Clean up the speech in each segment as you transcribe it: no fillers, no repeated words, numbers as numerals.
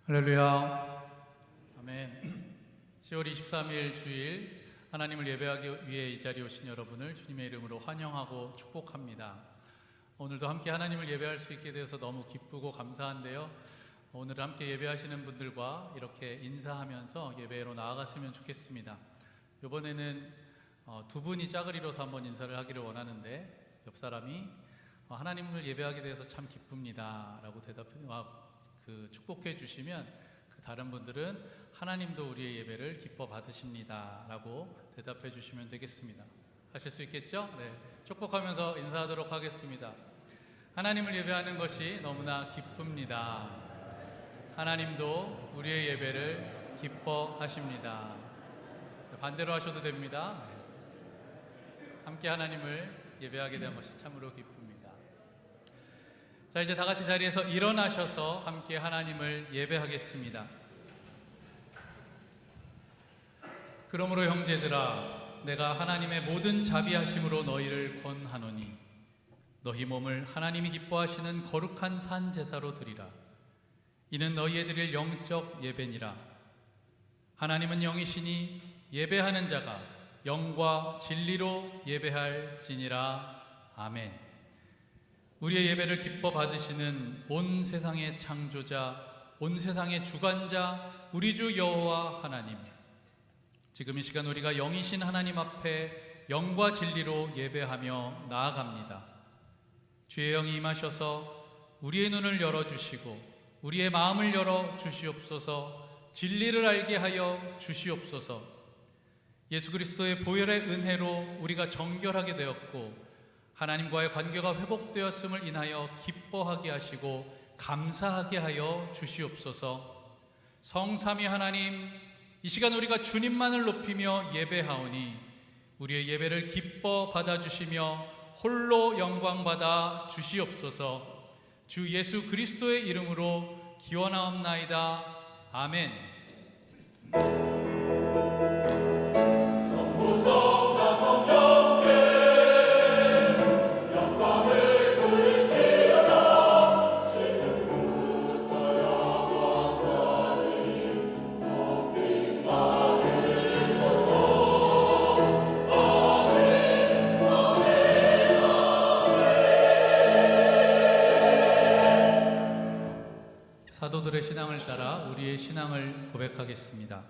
할렐루야. 아멘. 10월 23일 주일 하나님을 예배하기 위해 이 자리에 오신 여러분을 주님의 이름으로 환영하고 축복합니다. 오늘도 함께 하나님을 예배할 수 있게 되어서 너무 기쁘고 감사한데요. 오늘 함께 예배하시는 분들과 이렇게 인사하면서 예배로 나아갔으면 좋겠습니다. 이번에는 두 분이 짝을 이뤄서 한번 인사를 하기를 원하는데, 옆 사람이 하나님을 예배하게 되어서 참 기쁩니다 라고 축복해 주시면, 그 다른 분들은 하나님도 우리의 예배를 기뻐 받으십니다 라고 대답해 주시면 되겠습니다. 하실 수 있겠죠? 네, 축복하면서 인사하도록 하겠습니다. 하나님을 예배하는 것이 너무나 기쁩니다. 하나님도 우리의 예배를 기뻐하십니다. 반대로 하셔도 됩니다. 함께 하나님을 예배하게 된 것이 참으로 기쁩니다. 자, 이제 다 같이 자리에서 일어나셔서 함께 하나님을 예배하겠습니다. 그러므로 형제들아, 내가 하나님의 모든 자비하심으로 너희를 권하노니 너희 몸을 하나님이 기뻐하시는 거룩한 산 제사로 드리라. 이는 너희에 드릴 영적 예배니라. 하나님은 영이시니 예배하는 자가 영과 진리로 예배할지니라. 아멘. 우리의 예배를 기뻐 받으시는 온 세상의 창조자, 온 세상의 주관자, 우리 주 여호와 하나님, 지금 이 시간 우리가 영이신 하나님 앞에 영과 진리로 예배하며 나아갑니다. 주의 영이 임하셔서 우리의 눈을 열어주시고 우리의 마음을 열어주시옵소서. 진리를 알게 하여 주시옵소서. 예수 그리스도의 보혈의 은혜로 우리가 정결하게 되었고 하나님과의 관계가 회복되었음을 인하여 기뻐하게 하시고 감사하게 하여 주시옵소서. 성삼위 하나님, 이 시간 우리가 주님만을 높이며 예배하오니 우리의 예배를 기뻐 받아주시며 홀로 영광 받아 주시옵소서. 주 예수 그리스도의 이름으로 기원하옵나이다. 아멘. 사도들의 신앙을 따라 우리의 신앙을 고백하겠습니다.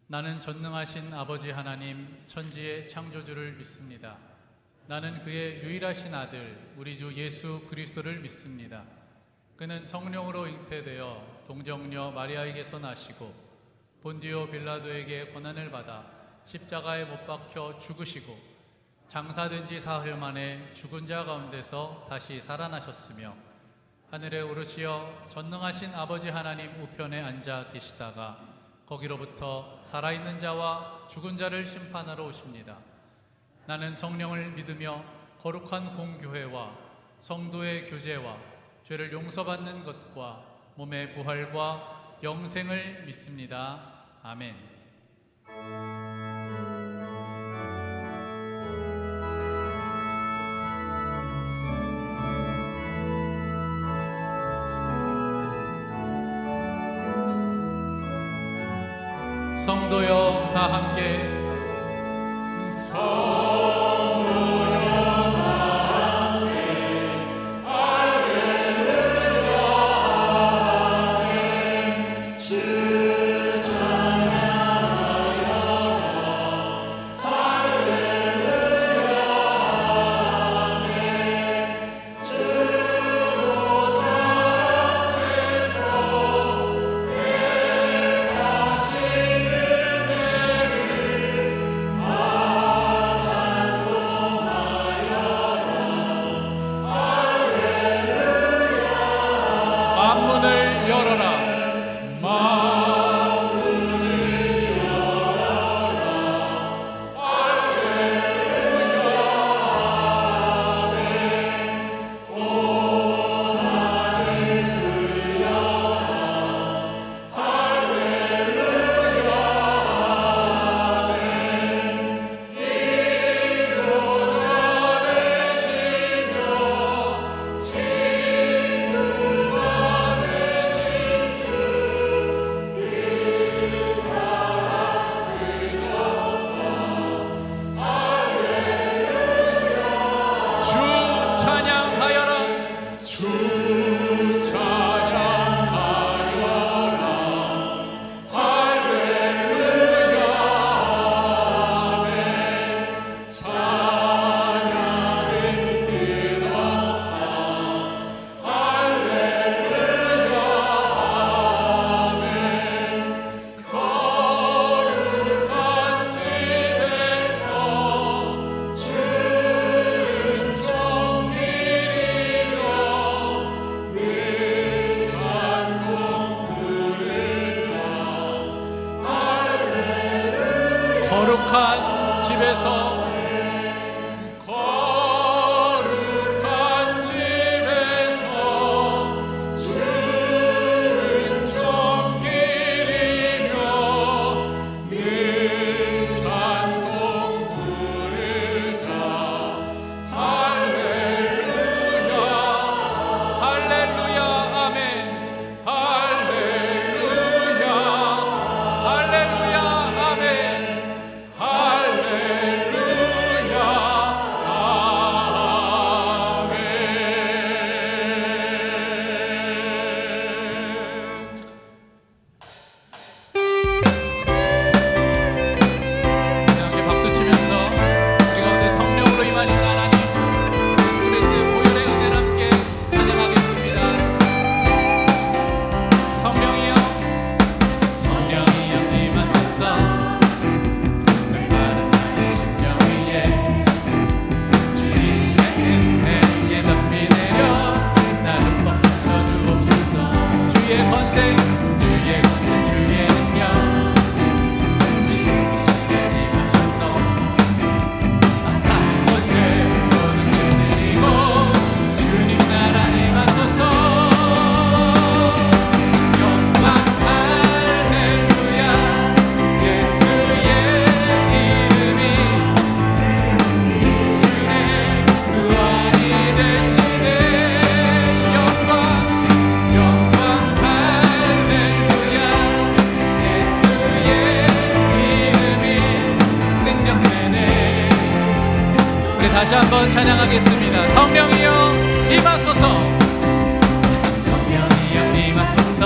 나는 전능하신 아버지 하나님, 천지의 창조주를 믿습니다. 나는 그의 유일하신 아들, 우리 주 예수 그리스도를 믿습니다. 그는 성령으로 잉태되어 동정녀 마리아에게서 나시고 본디오 빌라도에게 고난을 받아 십자가에 못 박혀 죽으시고 장사된 지 사흘 만에 죽은 자 가운데서 다시 살아나셨으며 하늘에 오르시어 전능하신 아버지 하나님 우편에 앉아 계시다가 거기로부터 살아있는 자와 죽은 자를 심판하러 오십니다. 나는 성령을 믿으며 거룩한 공교회와 성도의 교제와 죄를 용서받는 것과 몸의 부활과 영생을 믿습니다. 아멘. 성도여 다 함께 거룩한 집에서 다시 한번 찬양하겠습니다. 성령이여 임하소서. 성령이여 임하소서.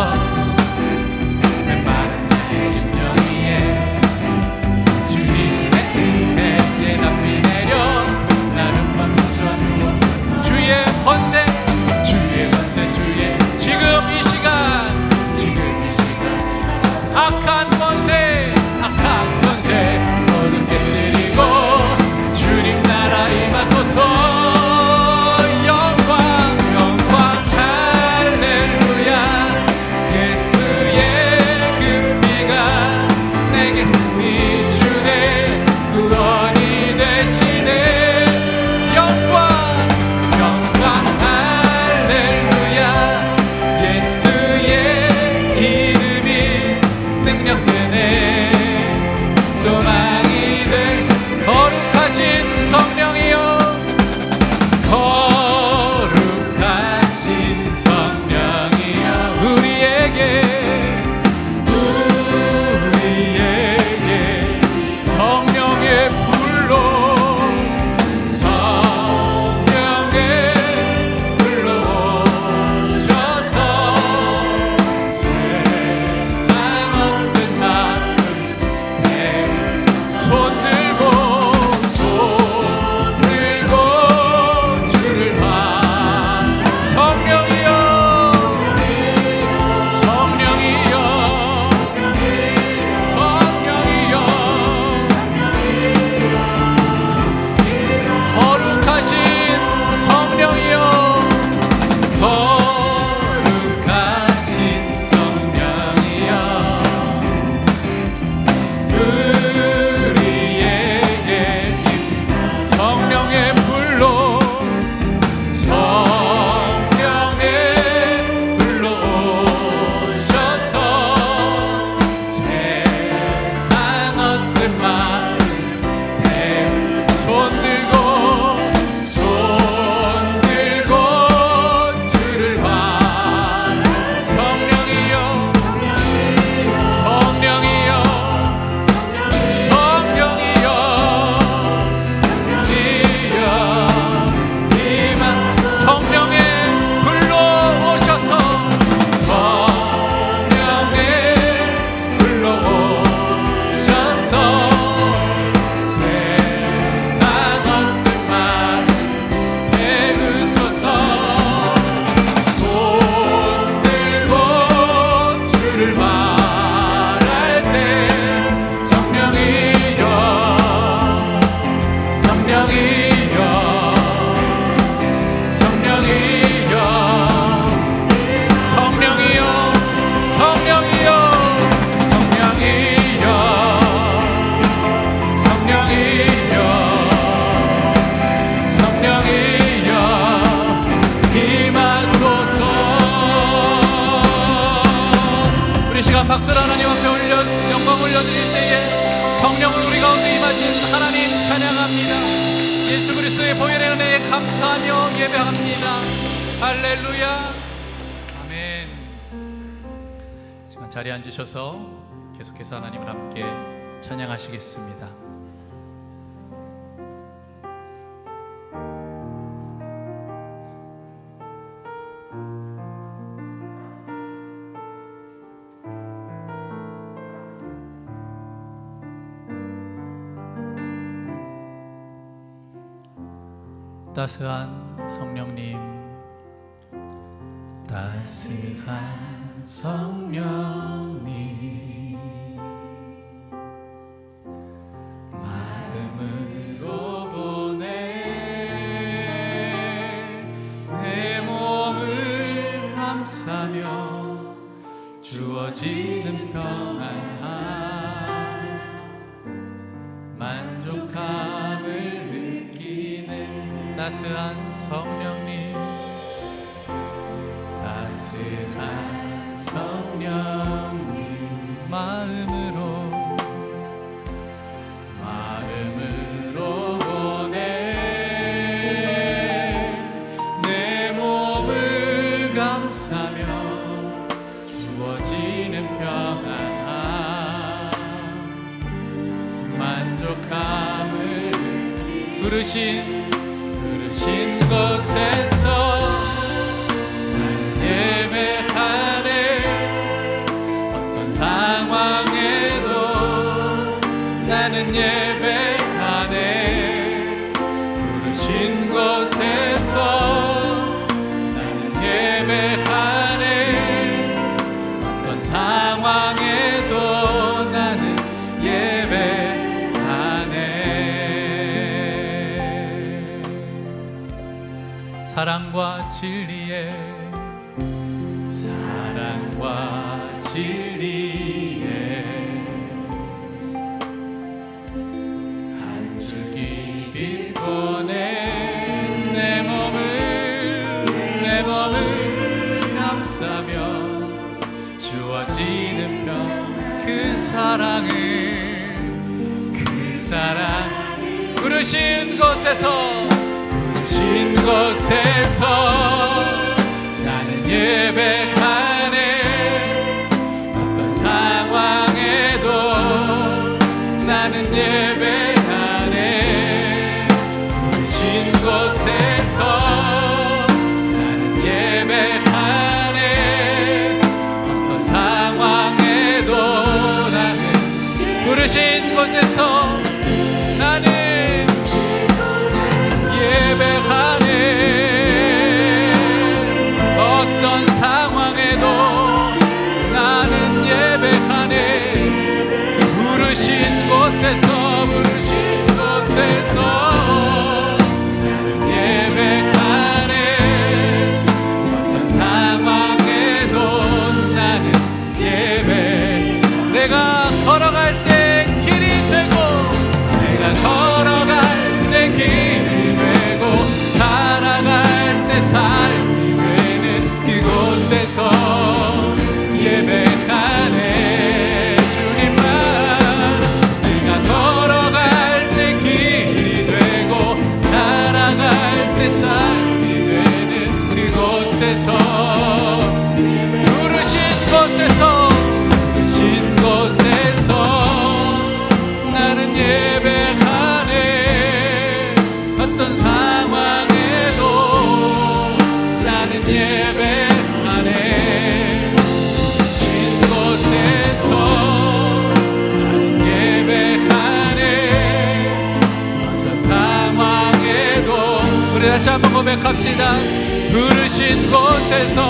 메마른 나의 심령 위에 주님의 은혜의 납비 내려 나를 멈춰 주옵소서. 주의 권세 주의 지금 이 시간 악한 권세 모든 깨뜨리고 주님 나라 임하소서. 영광 할렐루야. 예수의 그 피가 내게 승리 주네 구원이 되시네. 영광 할렐루야. 예수의 이름이 능력되네. 올려드릴 때에 성령을 우리 가운데 임하신 하나님 찬양합니다. 예수 그리스도의 보혈의 은혜에 감사하며 예배합니다. 할렐루야. 아멘. 시간 자리에 앉으셔서 계속해서 하나님을 함께 찬양하시겠습니다. 따스한 성령님, 따스한 성령님, 마음으로 보내 내 몸을 감싸며 주어지는 평안 만족함을 따스한 성령님, 따스한 성령님, 마음으로 보내 내 몸을 감싸며 주어지는 평안 만족함을 부르신 곳에서 나는 예배하네. 어떤 상황에도 나는 예배하네. 부르신 곳에서 나는 예배하네. 어떤 상황에도 나는 사랑과 진리에 한 줄기 빛 보내 내 몸을 감싸며 주어지는 그 사랑 부르신 곳에서 나는 예배하네. 어떤 상황에도 나는 예배하네. 부르신 곳에서 나는 예배하네. 어떤 상황에도 나는 부르신 곳에서 나는 예배하네. 어떤 상황에도 나는 예배하네. 부르신 곳에서 나는 예배하네. 어떤 상황에도 나는 예배. 내가 걸어갈 때 길이 되고 내가 걸어갈 때 길이 되고 살아갈 때 삶이 되는 그곳에서 예배하네. 주님만 내가 걸어갈 때 길이 되고 살아갈 때 삶이 되는 그곳에서 부르신 곳에서 나는 예배하네. 어떤 상황에도 나는 예배하네. 진 곳에서 나는 예배하네. 어떤 상황에도 우리 다시 한번 고백합시다. 부르신 곳에서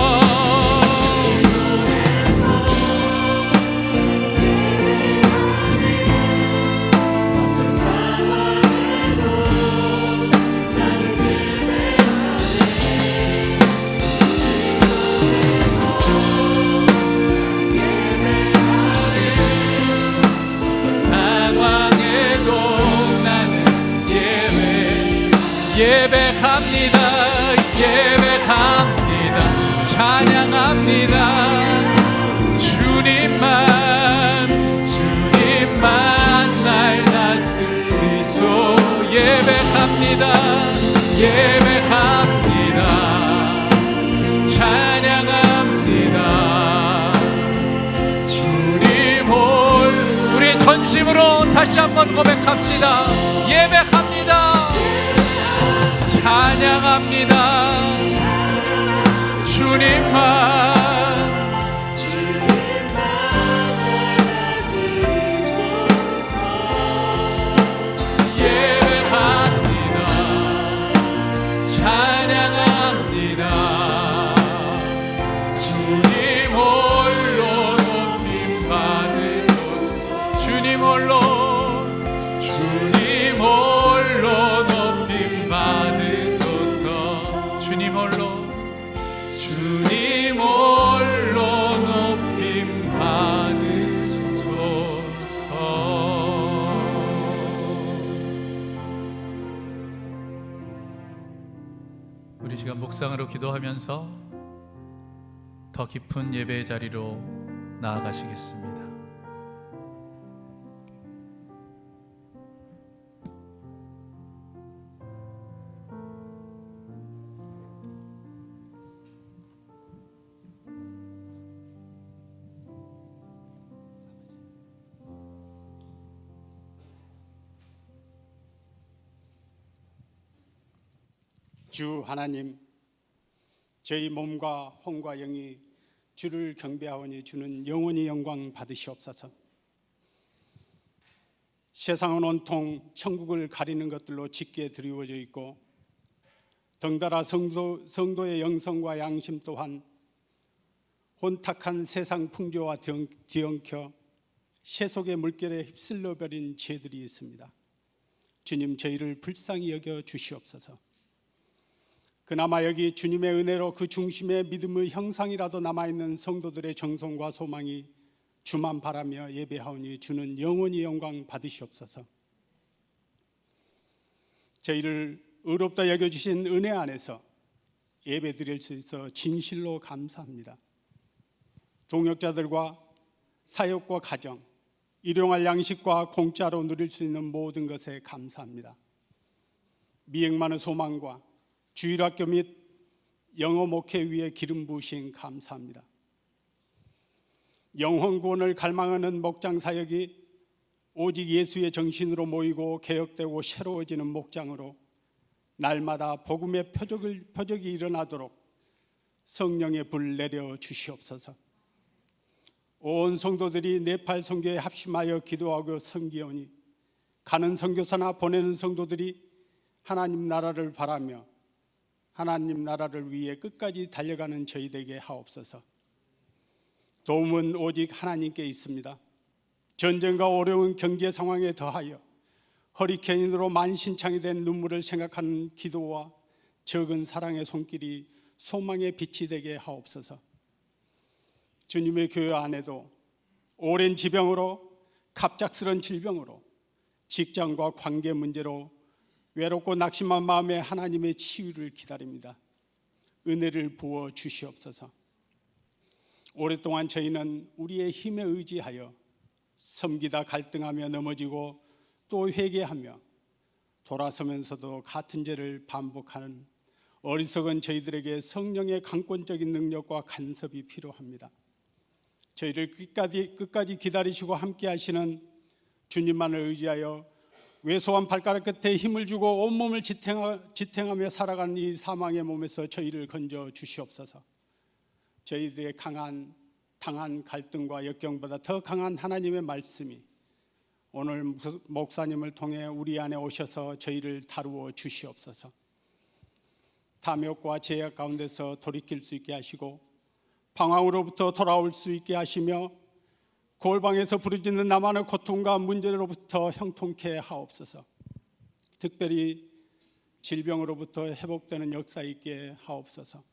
예배합니다. 찬양합니다. 주님만 예배합니다. 찬양합니다. 주님 홀 우리 전심으로 다시 한번 고백합시다. 예배합니다. 찬양합니다. 주님만 우리 시간 묵상으로 기도하면서 더 깊은 예배의 자리로 나아가시겠습니다. 주 하나님, 저희 몸과 혼과 영이 주를 경배하오니 주는 영원히 영광 받으시옵소서. 세상은 온통 천국을 가리는 것들로 짙게 드리워져 있고 덩달아 성도의 영성과 양심 또한 혼탁한 세상 풍조와 뒤엉켜 세속의 물결에 휩쓸려 버린 죄들이 있습니다. 주님, 저희를 불쌍히 여겨 주시옵소서. 그나마 여기 주님의 은혜로 그 중심에 믿음의 형상이라도 남아있는 성도들의 정성과 소망이 주만 바라며 예배하오니 주는 영원히 영광 받으시옵소서. 저희를 의롭다 여겨주신 은혜 안에서 예배 드릴 수 있어 진실로 감사합니다. 동역자들과 사역과 가정, 일용할 양식과 공짜로 누릴 수 있는 모든 것에 감사합니다. 미행 많은 소망과 주일학교 및 영어 목회 위에 기름 부으신 감사합니다. 영혼 구원을 갈망하는 목장 사역이 오직 예수의 정신으로 모이고 개혁되고 새로워지는 목장으로 날마다 복음의 표적이 일어나도록 성령의 불 내려 주시옵소서. 온 성도들이 네팔 선교에 합심하여 기도하고 섬기오니 가는 선교사나 보내는 성도들이 하나님 나라를 바라며 하나님 나라를 위해 끝까지 달려가는 저희 되게 하옵소서. 도움은 오직 하나님께 있습니다. 전쟁과 어려운 경제 상황에 더하여 허리케인으로 만신창이 된 눈물을 생각하는 기도와 적은 사랑의 손길이 소망의 빛이 되게 하옵소서. 주님의 교회 안에도 오랜 지병으로, 갑작스런 질병으로, 직장과 관계 문제로 외롭고 낙심한 마음에 하나님의 치유를 기다립니다. 은혜를 부어 주시옵소서. 오랫동안 저희는 우리의 힘에 의지하여 섬기다 갈등하며 넘어지고 또 회개하며 돌아서면서도 같은 죄를 반복하는 어리석은 저희들에게 성령의 강권적인 능력과 간섭이 필요합니다. 저희를 끝까지 기다리시고 함께 하시는 주님만을 의지하여 왜소한 발가락 끝에 힘을 주고 온몸을 지탱하며 살아가는 이 사망의 몸에서 저희를 건져 주시옵소서. 저희들의 당한 갈등과 역경보다 더 강한 하나님의 말씀이 오늘 목사님을 통해 우리 안에 오셔서 저희를 다루어 주시옵소서. 탐욕과 죄악 가운데서 돌이킬 수 있게 하시고 방황으로부터 돌아올 수 있게 하시며 골방에서 부르짖는 나만의 고통과 문제로부터 형통케 하옵소서. 특별히 질병으로부터 회복되는 역사 있게 하옵소서.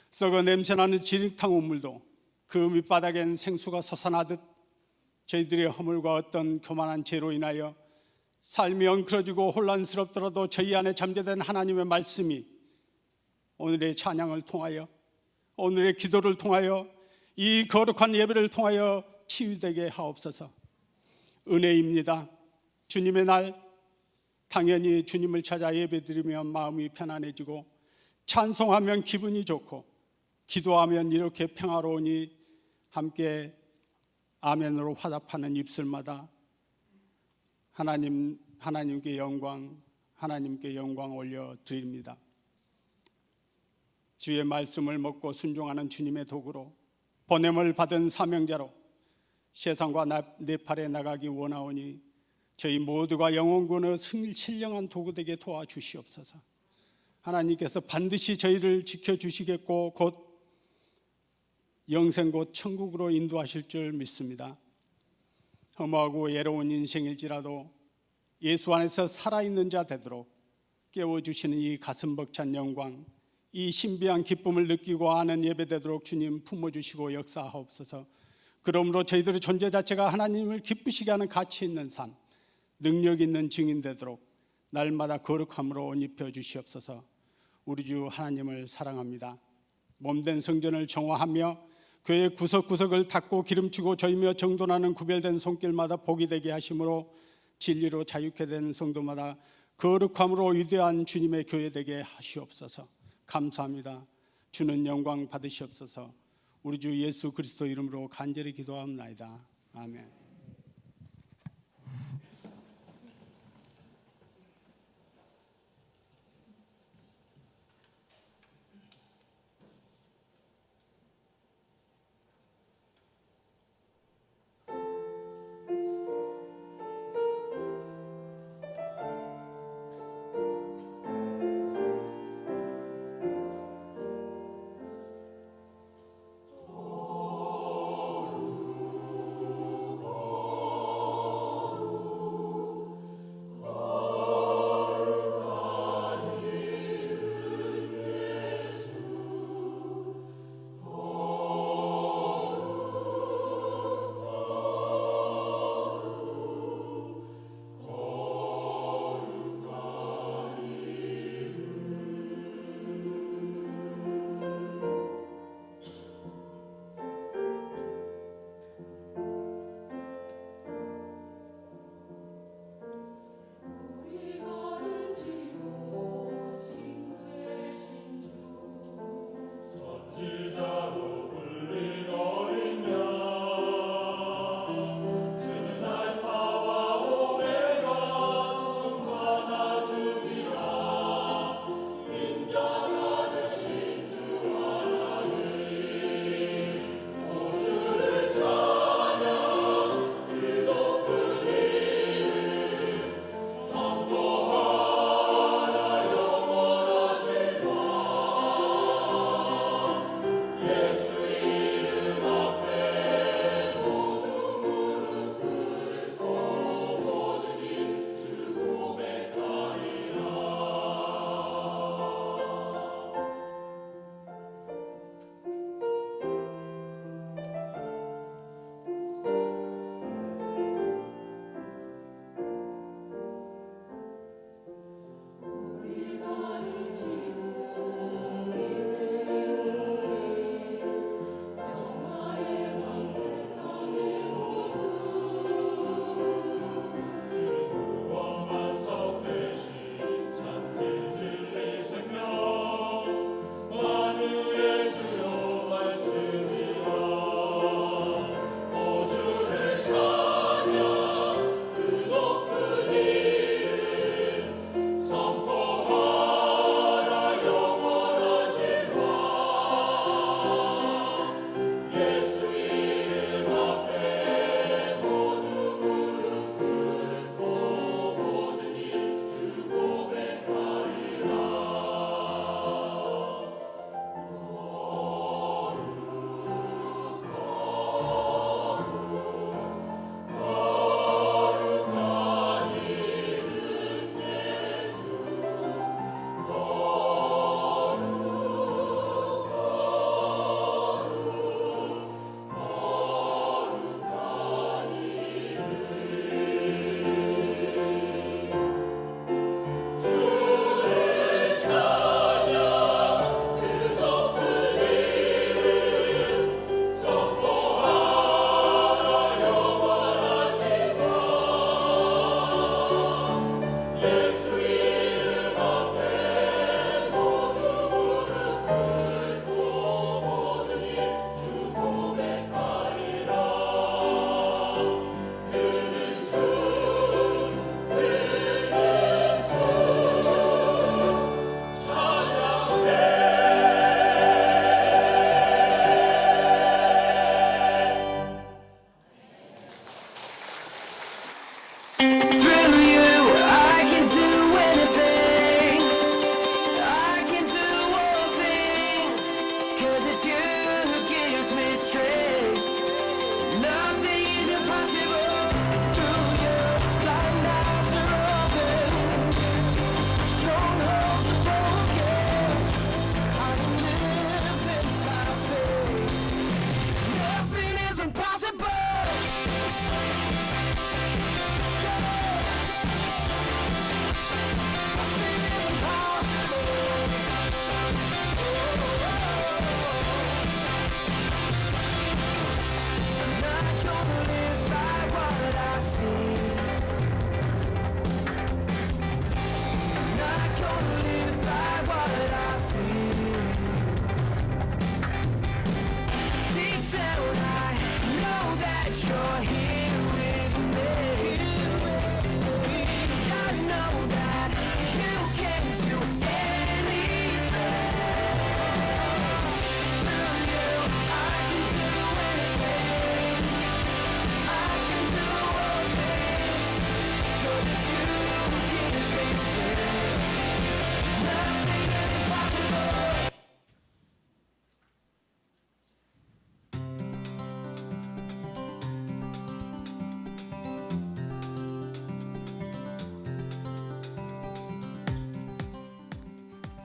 썩어 냄새나는 진흙탕 우물도 그 밑바닥엔 생수가 솟아나듯 저희들의 허물과 어떤 교만한 죄로 인하여 삶이 엉클어지고 혼란스럽더라도 저희 안에 잠재된 하나님의 말씀이 오늘의 찬양을 통하여, 오늘의 기도를 통하여, 이 거룩한 예배를 통하여 치유되게 하옵소서. 은혜입니다. 주님의 날 당연히 주님을 찾아 예배드리면 마음이 편안해지고 찬송하면 기분이 좋고 기도하면 이렇게 평화로우니 함께 아멘으로 화답하는 입술마다 하나님께 영광 올려드립니다. 주의 말씀을 먹고 순종하는 주님의 도구로 보냄을 받은 사명자로 세상과 내 팔에 나가기 원하오니 저희 모두가 영혼구원의 신령한 도구 되게 도와주시옵소서. 하나님께서 반드시 저희를 지켜주시겠고 곧 영생 곧 천국으로 인도하실 줄 믿습니다. 허무하고 외로운 인생일지라도 예수 안에서 살아있는 자 되도록 깨워주시는 이 가슴 벅찬 영광, 이 신비한 기쁨을 느끼고 아는 예배 되도록 주님 품어주시고 역사하옵소서. 그러므로 저희들의 존재 자체가 하나님을 기쁘시게 하는 가치 있는 삶, 능력 있는 증인 되도록 날마다 거룩함으로 옷 입혀 주시옵소서. 우리 주 하나님을 사랑합니다. 몸된 성전을 정화하며 교회 구석구석을 닦고 기름치고 조이며 정돈하는 구별된 손길마다 복이 되게 하심으로 진리로 자유케 된 성도마다 거룩함으로 위대한 주님의 교회 되게 하시옵소서. 감사합니다. 주는 영광 받으시옵소서. 우리 주 예수 그리스도 이름으로 간절히 기도합나이다. 아멘.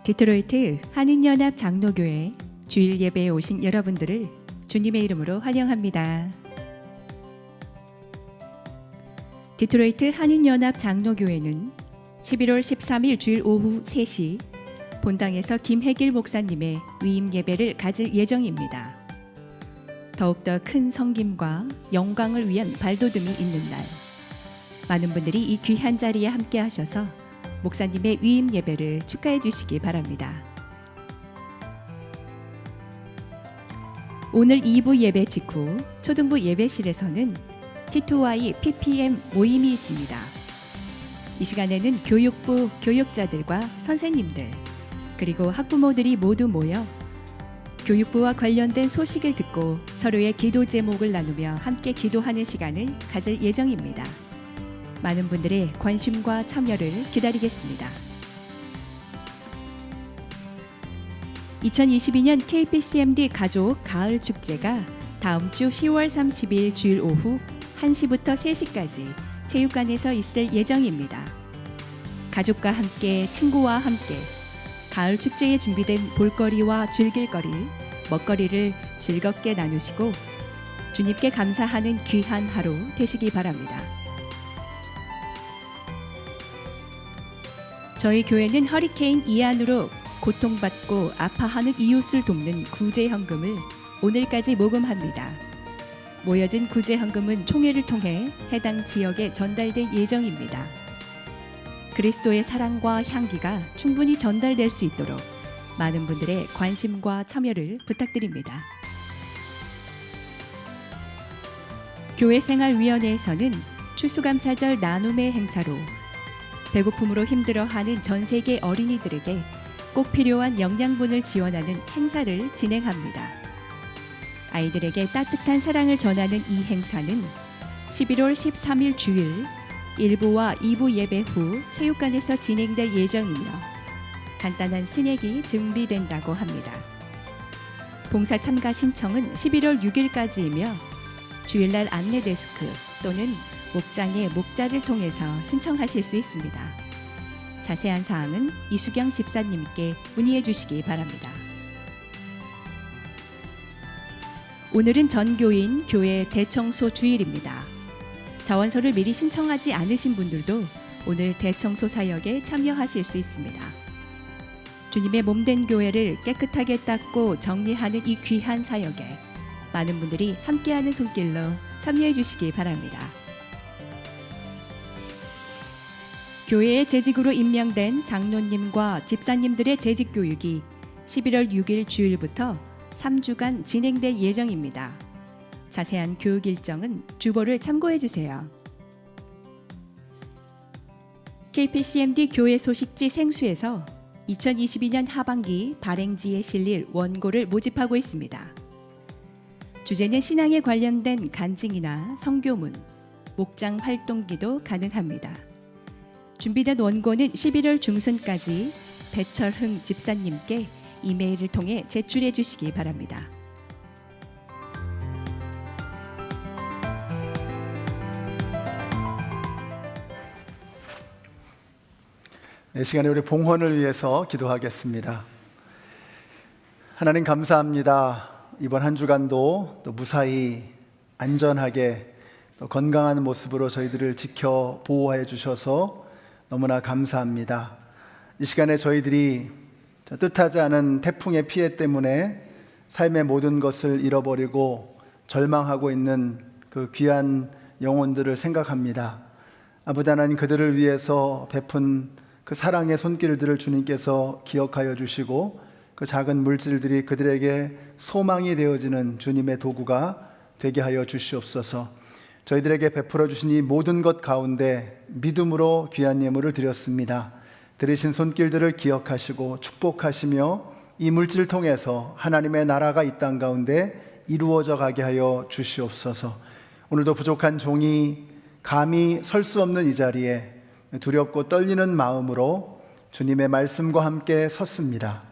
디트로이트 한인연합 장로교회 주일 예배에 오신 여러분들을 주님의 이름으로 환영합니다. 디트로이트 한인연합 장로교회는 11월 13일 주일 오후 3시 본당에서 김혜길 목사님의 위임 예배를 가질 예정입니다. 더욱더 큰 섬김과 영광을 위한 발돋움이 있는 날, 많은 분들이 이 귀한 자리에 함께 하셔서 목사님의 위임 예배를 축하해 주시기 바랍니다. 오늘 2부 예배 직후 초등부 예배실에서는 T2Y PPM 모임이 있습니다. 이 시간에는 교육부 교육자들과 선생님들 그리고 학부모들이 모두 모여 교육부와 관련된 소식을 듣고 서로의 기도 제목을 나누며 함께 기도하는 시간을 가질 예정입니다. 많은 분들의 관심과 참여를 기다리겠습니다. 2022년 KPCMD 가족 가을 축제가 다음 주 10월 30일 주일 오후 1시부터 3시까지 체육관에서 있을 예정입니다. 가족과 함께, 친구와 함께 가을 축제에 준비된 볼거리와 즐길거리, 먹거리를 즐겁게 나누시고 주님께 감사하는 귀한 하루 되시기 바랍니다. 저희 교회는 허리케인 이안으로 고통받고 아파하는 이웃을 돕는 구제헌금을 오늘까지 모금합니다. 모여진 구제헌금은 총회를 통해 해당 지역에 전달될 예정입니다. 그리스도의 사랑과 향기가 충분히 전달될 수 있도록 많은 분들의 관심과 참여를 부탁드립니다. 교회생활위원회에서는 추수감사절 나눔의 행사로 배고픔으로 힘들어하는 전 세계 어린이들에게 꼭 필요한 영양분을 지원하는 행사를 진행합니다. 아이들에게 따뜻한 사랑을 전하는 이 행사는 11월 13일 주일 1부와 2부 예배 후 체육관에서 진행될 예정이며 간단한 스낵이 준비된다고 합니다. 봉사 참가 신청은 11월 6일까지이며 주일날 안내 데스크 또는 목장의 목자를 통해서 신청하실 수 있습니다. 자세한 사항은 이수경 집사님께 문의해 주시기 바랍니다. 오늘은 전교인 교회 대청소 주일입니다. 자원서를 미리 신청하지 않으신 분들도 오늘 대청소 사역에 참여하실 수 있습니다. 주님의 몸된 교회를 깨끗하게 닦고 정리하는 이 귀한 사역에 많은 분들이 함께하는 손길로 참여해 주시기 바랍니다. 교회의 재직으로 임명된 장로님과 집사님들의 재직 교육이 11월 6일 주일부터 3주간 진행될 예정입니다. 자세한 교육 일정은 주보를 참고해 주세요. KPCMD 교회 소식지 생수에서 2022년 하반기 발행지에 실릴 원고를 모집하고 있습니다. 주제는 신앙에 관련된 간증이나 성교문, 목장 활동기도 가능합니다. 준비된 원고는 11월 중순까지 배철흥 집사님께 이메일을 통해 제출해 주시기 바랍니다. 이 시간에 우리 봉헌을 위해서 기도하겠습니다. 하나님 감사합니다. 이번 한 주간도 또 무사히 안전하게 또 건강한 모습으로 저희들을 지켜 보호해 주셔서 너무나 감사합니다. 이 시간에 저희들이 뜻하지 않은 태풍의 피해 때문에 삶의 모든 것을 잃어버리고 절망하고 있는 그 귀한 영혼들을 생각합니다. 아버지 하나님, 그들을 위해서 베푼 그 사랑의 손길들을 주님께서 기억하여 주시고 그 작은 물질들이 그들에게 소망이 되어지는 주님의 도구가 되게 하여 주시옵소서. 저희들에게 베풀어 주신 이 모든 것 가운데 믿음으로 귀한 예물을 드렸습니다. 드리신 손길들을 기억하시고 축복하시며 이 물질을 통해서 하나님의 나라가 이 땅 가운데 이루어져 가게 하여 주시옵소서. 오늘도 부족한 종이 감히 설 수 없는 이 자리에 두렵고 떨리는 마음으로 주님의 말씀과 함께 섰습니다.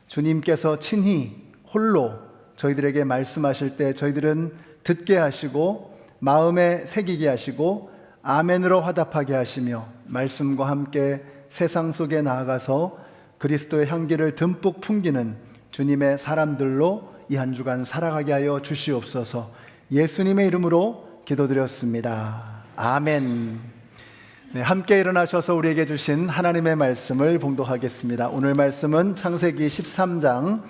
주님께서 친히 홀로 저희들에게 말씀하실 때 저희들은 듣게 하시고 마음에 새기게 하시고 아멘으로 화답하게 하시며 말씀과 함께 세상 속에 나아가서 그리스도의 향기를 듬뿍 풍기는 주님의 사람들로 이 한 주간 살아가게 하여 주시옵소서. 예수님의 이름으로 기도드렸습니다. 아멘. 네, 함께 일어나셔서 우리에게 주신 하나님의 말씀을 봉독하겠습니다. 오늘 말씀은 창세기 13장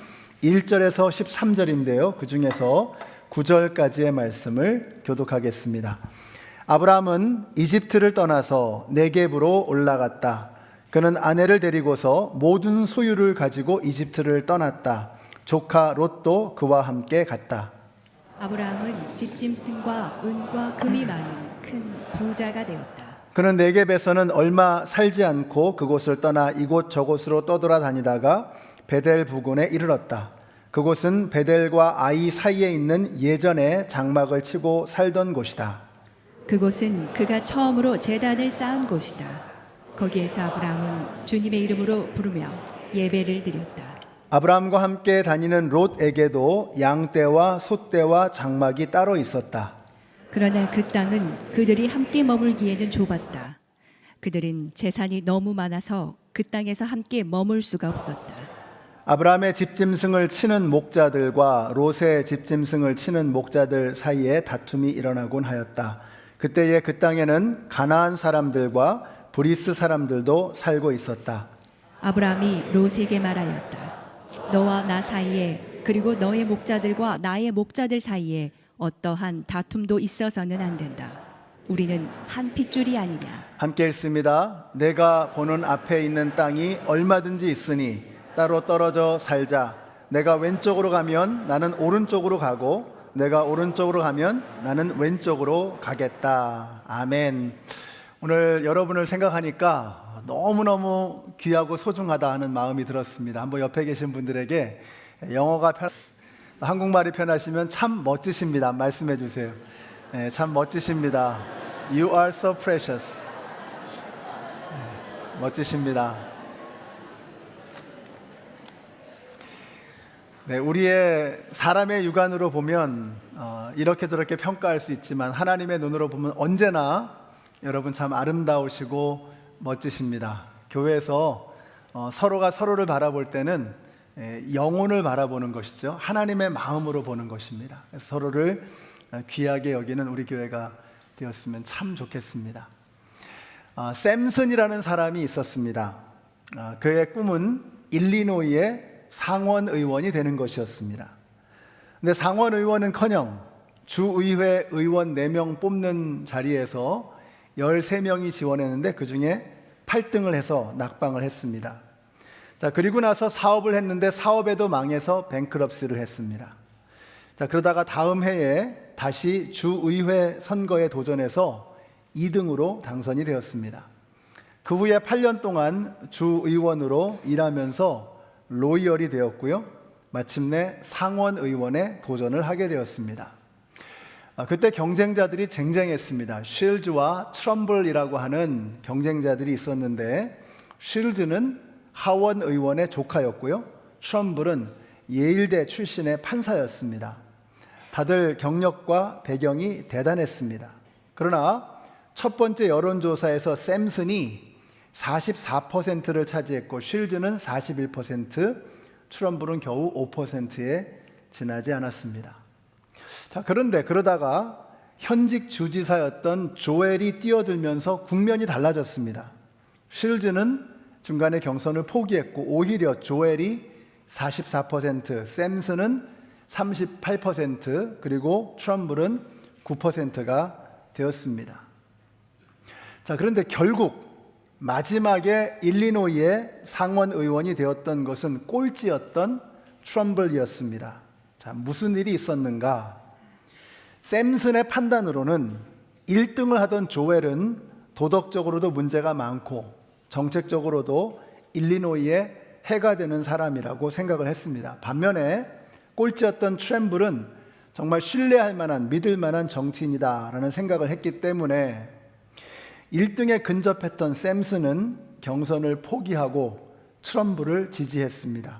1절에서 13절인데요. 그 중에서 9절까지의 말씀을 교독하겠습니다. 아브라함은 이집트를 떠나서 네겝으로 올라갔다. 그는 아내를 데리고서 모든 소유를 가지고 이집트를 떠났다. 조카 롯도 그와 함께 갔다. 아브라함은 집짐승과 은과 금이 많은 큰 부자가 되었다. 그는 네겝에서는 얼마 살지 않고 그곳을 떠나 이곳 저곳으로 떠돌아다니다가 베델 부근에 이르렀다. 그곳은 베델과 아이 사이에 있는 예전에 장막을 치고 살던 곳이다. 그곳은 그가 처음으로 제단을 쌓은 곳이다. 거기에서 아브라함은 주님의 이름으로 부르며 예배를 드렸다. 아브라함과 함께 다니는 롯에게도 양떼와 소떼와 장막이 따로 있었다. 그러나 그 땅은 그들이 함께 머물기에는 좁았다. 그들은 재산이 너무 많아서 그 땅에서 함께 머물 수가 없었다. 아브라함의 집짐승을 치는 목자들과 롯의 집짐승을 치는 목자들 사이에 다툼이 일어나곤 하였다. 그때에 그 땅에는 가나안 사람들과 브리스 사람들도 살고 있었다. 아브라함이 롯에게 말하였다. 너와 나 사이에 그리고 너의 목자들과 나의 목자들 사이에 어떠한 다툼도 있어서는 안 된다. 우리는 한 핏줄이 아니냐. 함께 읽습니다. 내가 보는 앞에 있는 땅이 얼마든지 있으니 따로 떨어져 살자. 내가 왼쪽으로 가면 나는 오른쪽으로 가고 내가 오른쪽으로 가면 나는 왼쪽으로 가겠다. 아멘. 오늘 여러분을 생각하니까 너무너무 귀하고 소중하다 하는 마음이 들었습니다. 한번 옆에 계신 분들에게 영어가 한국말이 편하시면 참 멋지십니다. 말씀해 주세요. 네, 참 멋지십니다. You are so precious. 네, 멋지십니다. 네, 우리의 사람의 육안으로 보면 이렇게 저렇게 평가할 수 있지만 하나님의 눈으로 보면 언제나 여러분 참 아름다우시고 멋지십니다. 교회에서 서로가 서로를 바라볼 때는 영혼을 바라보는 것이죠. 하나님의 마음으로 보는 것입니다. 그래서 서로를 귀하게 여기는 우리 교회가 되었으면 참 좋겠습니다. 샘슨이라는 사람이 있었습니다. 그의 꿈은 일리노이의 상원 의원이 되는 것이었습니다. 근데 상원 의원은커녕 주의회 의원 4명 뽑는 자리에서 13명이 지원했는데 그 중에 8등을 해서 낙방을 했습니다. 자, 그리고 나서 사업을 했는데 사업에도 망해서 뱅크럽시를 했습니다. 자, 그러다가 다음 해에 다시 주의회 선거에 도전해서 2등으로 당선이 되었습니다. 그 후에 8년 동안 주의원으로 일하면서 로이얼이 되었고요. 마침내 상원 의원에 도전을 하게 되었습니다. 그때 경쟁자들이 쟁쟁했습니다. 쉴즈와 트럼블이라고 하는 경쟁자들이 있었는데 쉴즈는 하원 의원의 조카였고요. 트럼블은 예일대 출신의 판사였습니다. 다들 경력과 배경이 대단했습니다. 그러나 첫 번째 여론조사에서 샘슨이 44%를 차지했고 쉴즈는 41%, 트럼블은 겨우 5%에 지나지 않았습니다. 자, 그런데 그러다가 현직 주지사였던 조엘이 뛰어들면서 국면이 달라졌습니다. 쉴즈는 중간에 경선을 포기했고 오히려 조엘이 44%, 샘슨은 38%, 그리고 트럼블은 9%가 되었습니다. 자, 그런데 결국 마지막에 일리노이의 상원 의원이 되었던 것은 꼴찌였던 트럼블이었습니다. 자, 무슨 일이 있었는가? 샘슨의 판단으로는 1등을 하던 조엘은 도덕적으로도 문제가 많고 정책적으로도 일리노이에 해가 되는 사람이라고 생각을 했습니다. 반면에 꼴찌였던 트럼블은 정말 신뢰할 만한, 믿을 만한 정치인이다라는 생각을 했기 때문에 1등에 근접했던 샘슨은 경선을 포기하고 트럼블을 지지했습니다.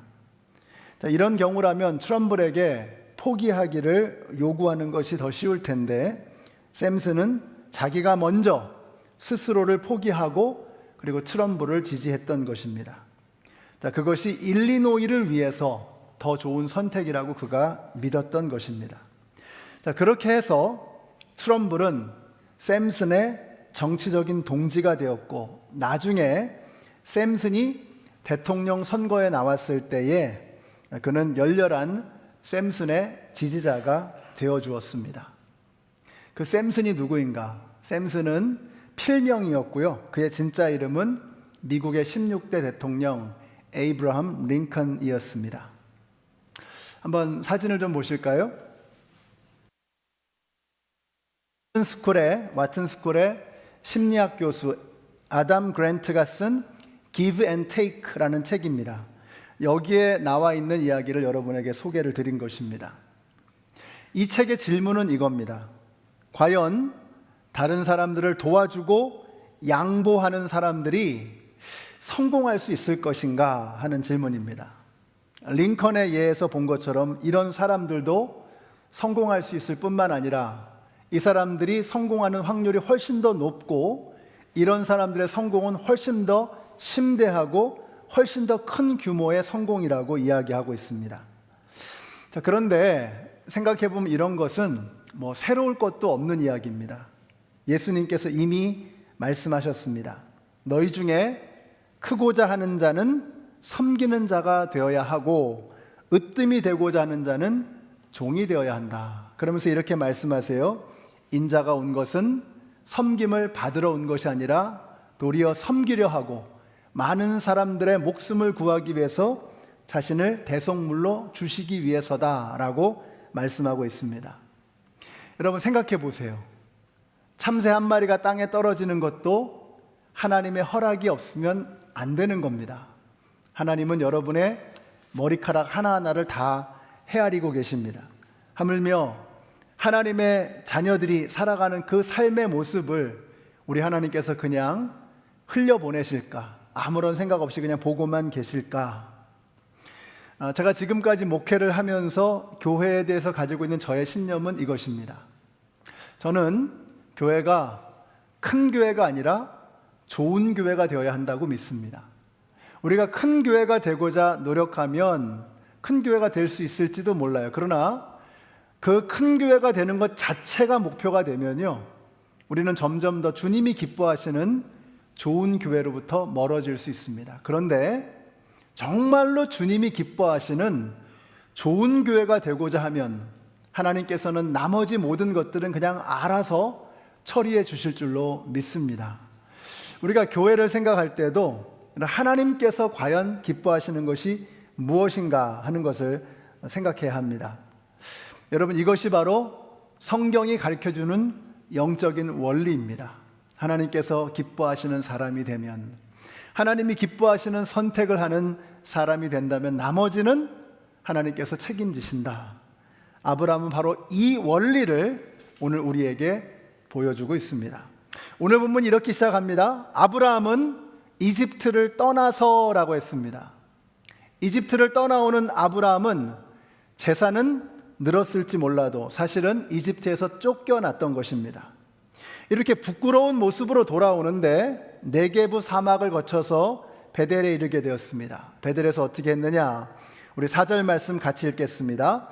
자, 이런 경우라면 트럼블에게 포기하기를 요구하는 것이 더 쉬울 텐데 샘슨은 자기가 먼저 스스로를 포기하고 그리고 트럼블을 지지했던 것입니다. 자, 그것이 일리노이를 위해서 더 좋은 선택이라고 그가 믿었던 것입니다. 자, 그렇게 해서 트럼블은 샘슨의 정치적인 동지가 되었고, 나중에 샘슨이 대통령 선거에 나왔을 때에 그는 열렬한 샘슨의 지지자가 되어 주었습니다. 그 샘슨이 누구인가? 샘슨은 필명이었고요. 그의 진짜 이름은 미국의 16대 대통령 에이브러함 링컨이었습니다. 한번 사진을 좀 보실까요? 와튼 스쿨의 심리학 교수 아담 그랜트가 쓴 Give and Take라는 책입니다. 여기에 나와 있는 이야기를 여러분에게 소개를 드린 것입니다. 이 책의 질문은 이겁니다. 과연 다른 사람들을 도와주고 양보하는 사람들이 성공할 수 있을 것인가 하는 질문입니다. 링컨의 예에서 본 것처럼 이런 사람들도 성공할 수 있을 뿐만 아니라 이 사람들이 성공하는 확률이 훨씬 더 높고, 이런 사람들의 성공은 훨씬 더 심대하고 훨씬 더 큰 규모의 성공이라고 이야기하고 있습니다. 자, 그런데 생각해 보면 이런 것은 새로울 것도 없는 이야기입니다. 예수님께서 이미 말씀하셨습니다. 너희 중에 크고자 하는 자는 섬기는 자가 되어야 하고 으뜸이 되고자 하는 자는 종이 되어야 한다. 그러면서 이렇게 말씀하세요. 인자가 온 것은 섬김을 받으러 온 것이 아니라 도리어 섬기려 하고 많은 사람들의 목숨을 구하기 위해서 자신을 대속물로 주시기 위해서다라고 말씀하고 있습니다. 여러분 생각해 보세요. 참새 한 마리가 땅에 떨어지는 것도 하나님의 허락이 없으면 안 되는 겁니다. 하나님은 여러분의 머리카락 하나하나를 다 헤아리고 계십니다. 하물며 하나님의 자녀들이 살아가는 그 삶의 모습을 우리 하나님께서 그냥 흘려보내실까? 아무런 생각 없이 그냥 보고만 계실까? 제가 지금까지 목회를 하면서 교회에 대해서 가지고 있는 저의 신념은 이것입니다. 저는 교회가 큰 교회가 아니라 좋은 교회가 되어야 한다고 믿습니다. 우리가 큰 교회가 되고자 노력하면 큰 교회가 될 수 있을지도 몰라요. 그러나 그 큰 교회가 되는 것 자체가 목표가 되면요, 우리는 점점 더 주님이 기뻐하시는 좋은 교회로부터 멀어질 수 있습니다. 그런데 정말로 주님이 기뻐하시는 좋은 교회가 되고자 하면 하나님께서는 나머지 모든 것들은 그냥 알아서 처리해 주실 줄로 믿습니다. 우리가 교회를 생각할 때도 하나님께서 과연 기뻐하시는 것이 무엇인가 하는 것을 생각해야 합니다. 여러분, 이것이 바로 성경이 가르쳐주는 영적인 원리입니다. 하나님께서 기뻐하시는 사람이 되면, 하나님이 기뻐하시는 선택을 하는 사람이 된다면 나머지는 하나님께서 책임지신다. 아브라함은 바로 이 원리를 오늘 우리에게 보여주고 있습니다. 오늘 본문 이렇게 시작합니다. 아브라함은 이집트를 떠나서라고 했습니다. 이집트를 떠나오는 아브라함은 재산은 늘었을지 몰라도 사실은 이집트에서 쫓겨났던 것입니다. 이렇게 부끄러운 모습으로 돌아오는데 네게부 사막을 거쳐서 베델에 이르게 되었습니다. 베델에서 어떻게 했느냐? 우리 4절 말씀 같이 읽겠습니다.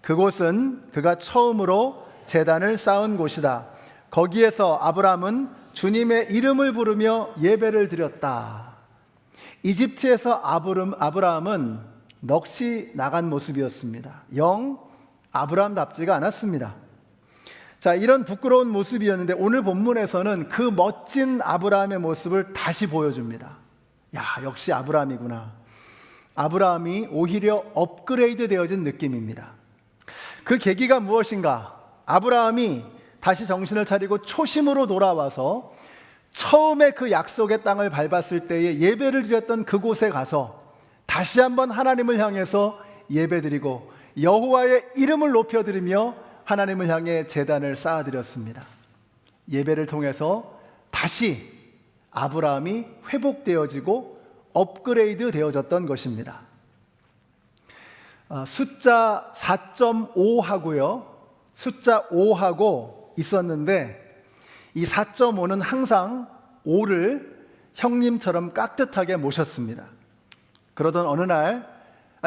그곳은 그가 처음으로 제단을 쌓은 곳이다. 거기에서 아브라함은 주님의 이름을 부르며 예배를 드렸다. 이집트에서 아브라함은 넋이 나간 모습이었습니다. 영 아브라함답지가 않았습니다. 자, 이런 부끄러운 모습이었는데 오늘 본문에서는 그 멋진 아브라함의 모습을 다시 보여줍니다. 야, 역시 아브라함이구나. 아브라함이 오히려 업그레이드 되어진 느낌입니다. 그 계기가 무엇인가? 아브라함이 다시 정신을 차리고 초심으로 돌아와서 처음에 그 약속의 땅을 밟았을 때에 예배를 드렸던 그곳에 가서 다시 한번 하나님을 향해서 예배드리고 여호와의 이름을 높여드리며 하나님을 향해 제단을 쌓아드렸습니다. 예배를 통해서 다시 아브라함이 회복되어지고 업그레이드 되어졌던 것입니다. 숫자 4.5하고요, 숫자 5하고 있었는데 이 4.5는 항상 5를 형님처럼 깍듯하게 모셨습니다. 그러던 어느 날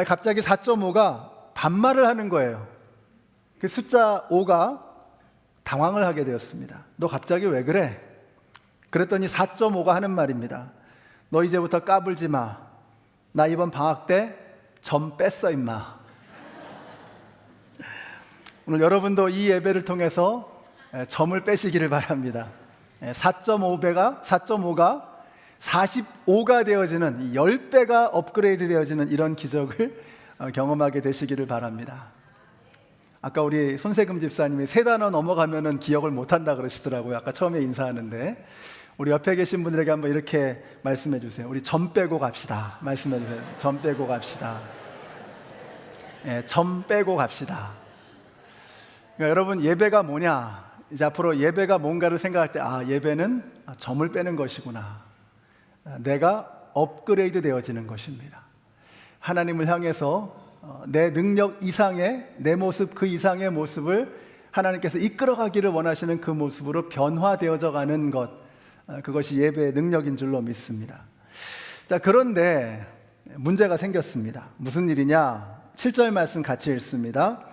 갑자기 4.5가 반말을 하는 거예요. 그 숫자 5가 당황을 하게 되었습니다. 너 갑자기 왜 그래? 그랬더니 4.5가 하는 말입니다. 너 이제부터 까불지 마. 나 이번 방학 때 점 뺐어 임마. 오늘 여러분도 이 예배를 통해서 점을 빼시기를 바랍니다. 4.5가 45가 되어지는 10배가 업그레이드 되어지는 이런 기적을 경험하게 되시기를 바랍니다. 아까 우리 손세금 집사님이 3단어 넘어가면은 기억을 못한다 그러시더라고요. 아까 처음에 인사하는데 우리 옆에 계신 분들에게 한번 이렇게 말씀해 주세요. 우리 점 빼고 갑시다. 말씀해 주세요. 점 빼고 갑시다. 점 빼고 갑시다. 그러니까 여러분, 예배가 뭐냐? 이제 앞으로 예배가 뭔가를 생각할 때 예배는 점을 빼는 것이구나. 내가 업그레이드 되어지는 것입니다. 하나님을 향해서 내 능력 이상의 내 모습, 그 이상의 모습을 하나님께서 이끌어가기를 원하시는 그 모습으로 변화되어져 가는 것, 그것이 예배의 능력인 줄로 믿습니다. 자, 그런데 문제가 생겼습니다. 무슨 일이냐? 7절 말씀 같이 읽습니다.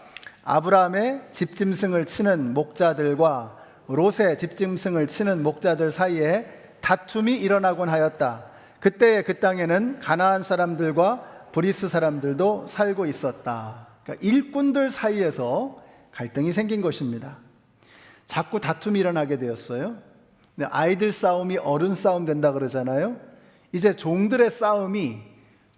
아브라함의 집짐승을 치는 목자들과 롯의 집짐승을 치는 목자들 사이에 다툼이 일어나곤 하였다. 그때 그 땅에는 가나안 사람들과 브리스 사람들도 살고 있었다. 그러니까 일꾼들 사이에서 갈등이 생긴 것입니다. 자꾸 다툼이 일어나게 되었어요. 아이들 싸움이 어른 싸움 된다 그러잖아요. 이제 종들의 싸움이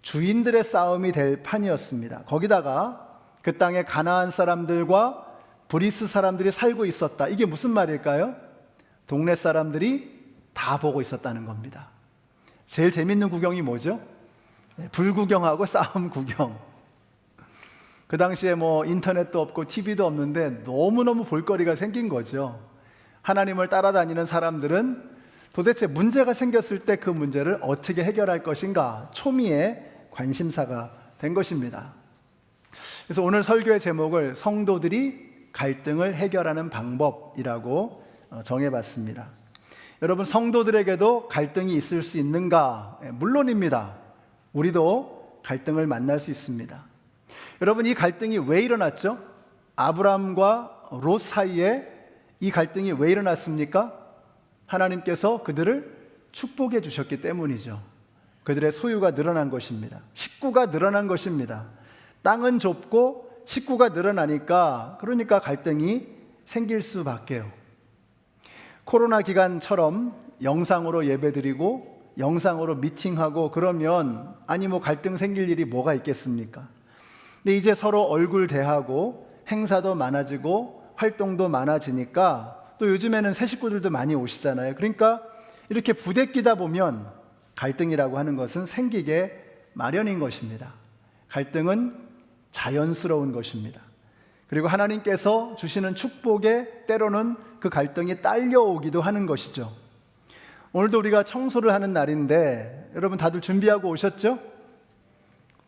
주인들의 싸움이 될 판이었습니다. 거기다가 그 땅에 가나안 사람들과 브리스 사람들이 살고 있었다. 이게 무슨 말일까요? 동네 사람들이 다 보고 있었다는 겁니다. 제일 재밌는 구경이 뭐죠? 불구경하고 싸움 구경. 그 당시에 뭐 인터넷도 없고 TV도 없는데 너무너무 볼거리가 생긴 거죠. 하나님을 따라다니는 사람들은 도대체 문제가 생겼을 때 그 문제를 어떻게 해결할 것인가 초미의 관심사가 된 것입니다. 그래서 오늘 설교의 제목을 성도들이 갈등을 해결하는 방법이라고 정해봤습니다. 여러분, 성도들에게도 갈등이 있을 수 있는가? 물론입니다. 우리도 갈등을 만날 수 있습니다. 여러분, 이 갈등이 왜 일어났죠? 아브라함과 롯 사이에 이 갈등이 왜 일어났습니까? 하나님께서 그들을 축복해 주셨기 때문이죠. 그들의 소유가 늘어난 것입니다. 식구가 늘어난 것입니다. 땅은 좁고 식구가 늘어나니까 그러니까 갈등이 생길 수밖에요. 코로나 기간처럼 영상으로 예배드리고 영상으로 미팅하고 그러면 뭐 갈등 생길 일이 뭐가 있겠습니까? 근데 이제 서로 얼굴 대하고 행사도 많아지고 활동도 많아지니까 또 요즘에는 새 식구들도 많이 오시잖아요. 그러니까 이렇게 부대끼다 보면 갈등이라고 하는 것은 생기게 마련인 것입니다. 갈등은 자연스러운 것입니다. 그리고 하나님께서 주시는 축복에 때로는 그 갈등이 딸려오기도 하는 것이죠. 오늘도 우리가 청소를 하는 날인데 여러분 다들 준비하고 오셨죠?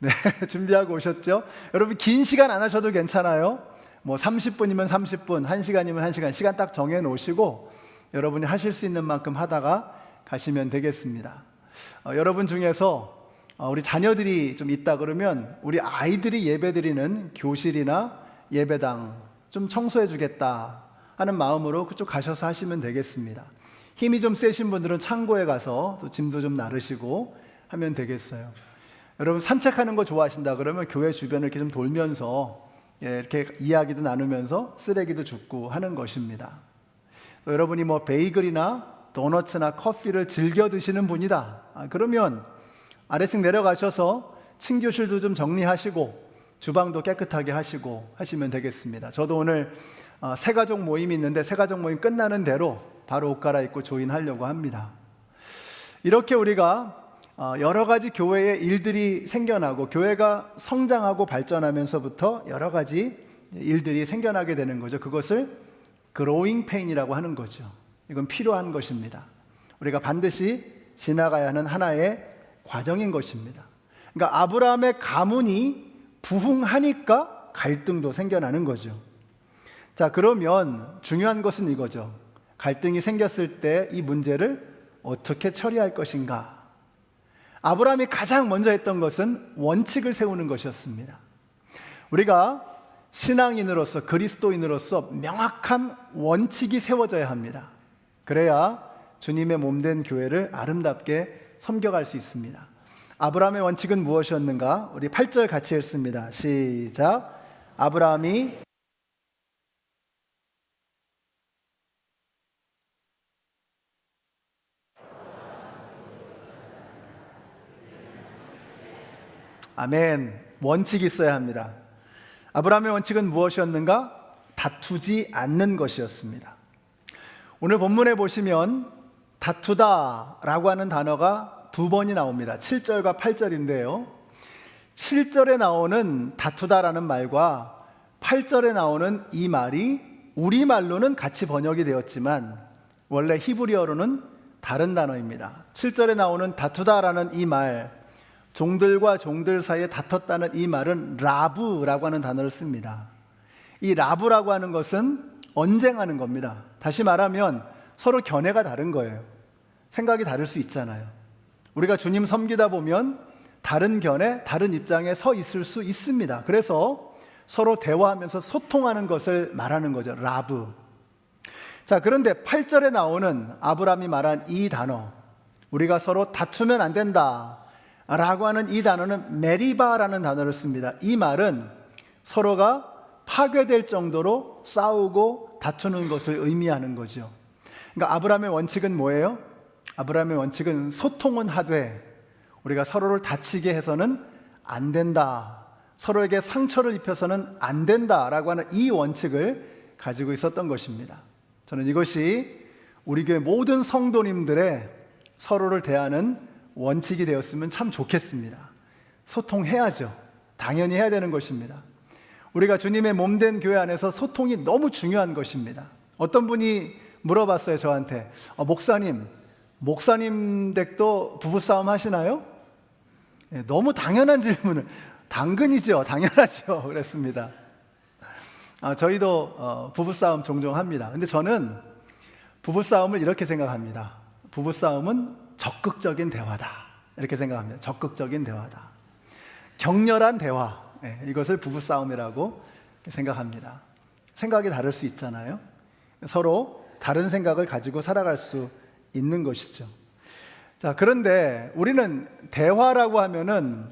네, 준비하고 오셨죠? 여러분 긴 시간 안 하셔도 괜찮아요. 뭐 30분이면 30분, 1시간이면 1시간 시간 딱 정해 놓으시고 여러분이 하실 수 있는 만큼 하다가 가시면 되겠습니다. 여러분 중에서 우리 자녀들이 좀 있다 그러면 우리 아이들이 예배드리는 교실이나 예배당 좀 청소해 주겠다 하는 마음으로 그쪽 가셔서 하시면 되겠습니다. 힘이 좀 세신 분들은 창고에 가서 또 짐도 좀 나르시고 하면 되겠어요. 여러분 산책하는 거 좋아하신다 그러면 교회 주변을 이렇게 좀 돌면서 이렇게 이야기도 나누면서 쓰레기도 줍고 하는 것입니다. 또 여러분이 뭐 베이글이나 도너츠나 커피를 즐겨 드시는 분이다. 그러면 아래층 내려가셔서 친교실도 좀 정리하시고 주방도 깨끗하게 하시고 하시면 되겠습니다. 저도 오늘 새가족 모임이 있는데 새가족 모임 끝나는 대로 바로 옷 갈아입고 조인하려고 합니다. 이렇게 우리가 여러 가지 교회의 일들이 생겨나고 교회가 성장하고 발전하면서부터 여러 가지 일들이 생겨나게 되는 거죠. 그것을 growing pain이라고 하는 거죠. 이건 필요한 것입니다. 우리가 반드시 지나가야 하는 하나의 과정인 것입니다. 그러니까 아브라함의 가문이 부흥하니까 갈등도 생겨나는 거죠. 자, 그러면 중요한 것은 이거죠. 갈등이 생겼을 때 이 문제를 어떻게 처리할 것인가? 아브라함이 가장 먼저 했던 것은 원칙을 세우는 것이었습니다. 우리가 신앙인으로서, 그리스도인으로서 명확한 원칙이 세워져야 합니다. 그래야 주님의 몸된 교회를 아름답게 섬겨갈 수 있습니다. 아브라함의 원칙은 무엇이었는가? 우리 8절 같이 읽습니다. 시작. 아브라함이 아멘. 원칙이 있어야 합니다. 아브라함의 원칙은 무엇이었는가? 다투지 않는 것이었습니다. 오늘 본문에 보시면 다투다라고 하는 단어가 두 번이 나옵니다. 7절과 8절인데요. 7절에 나오는 다투다라는 말과 8절에 나오는 이 말이 우리말로는 같이 번역이 되었지만 원래 히브리어로는 다른 단어입니다. 7절에 나오는 다투다라는 이 말, 종들과 종들 사이에 다퉜다는 이 말은 라브라고 하는 단어를 씁니다. 이 라브라고 하는 것은 언쟁하는 겁니다. 다시 말하면 서로 견해가 다른 거예요. 생각이 다를 수 있잖아요. 우리가 주님 섬기다 보면 다른 견해, 다른 입장에 서 있을 수 있습니다. 그래서 서로 대화하면서 소통하는 것을 말하는 거죠. 라브. 자, 그런데 8절에 나오는 아브라함이 말한 이 단어, 우리가 서로 다투면 안 된다 라고 하는 이 단어는 메리바라는 단어를 씁니다. 이 말은 서로가 파괴될 정도로 싸우고 다투는 것을 의미하는 거죠. 그러니까 아브라함의 원칙은 뭐예요? 아브라함의 원칙은 소통은 하되 우리가 서로를 다치게 해서는 안 된다, 서로에게 상처를 입혀서는 안 된다라고 하는 이 원칙을 가지고 있었던 것입니다. 저는 이것이 우리 교회 모든 성도님들의 서로를 대하는 원칙이 되었으면 참 좋겠습니다. 소통해야죠. 당연히 해야 되는 것입니다. 우리가 주님의 몸된 교회 안에서 소통이 너무 중요한 것입니다. 어떤 분이 물어봤어요, 저한테. 목사님 댁도 부부싸움 하시나요? 너무 당연한 질문을. 당근이죠. 당연하죠. 그랬습니다. 저희도 부부싸움 종종 합니다. 근데 저는 부부싸움을 이렇게 생각합니다. 부부싸움은 적극적인 대화다, 이렇게 생각합니다. 적극적인 대화다, 격렬한 대화, 이것을 부부싸움이라고 생각합니다. 생각이 다를 수 있잖아요. 서로 다른 생각을 가지고 살아갈 수 있는 것이죠. 자, 그런데 우리는 대화라고 하면은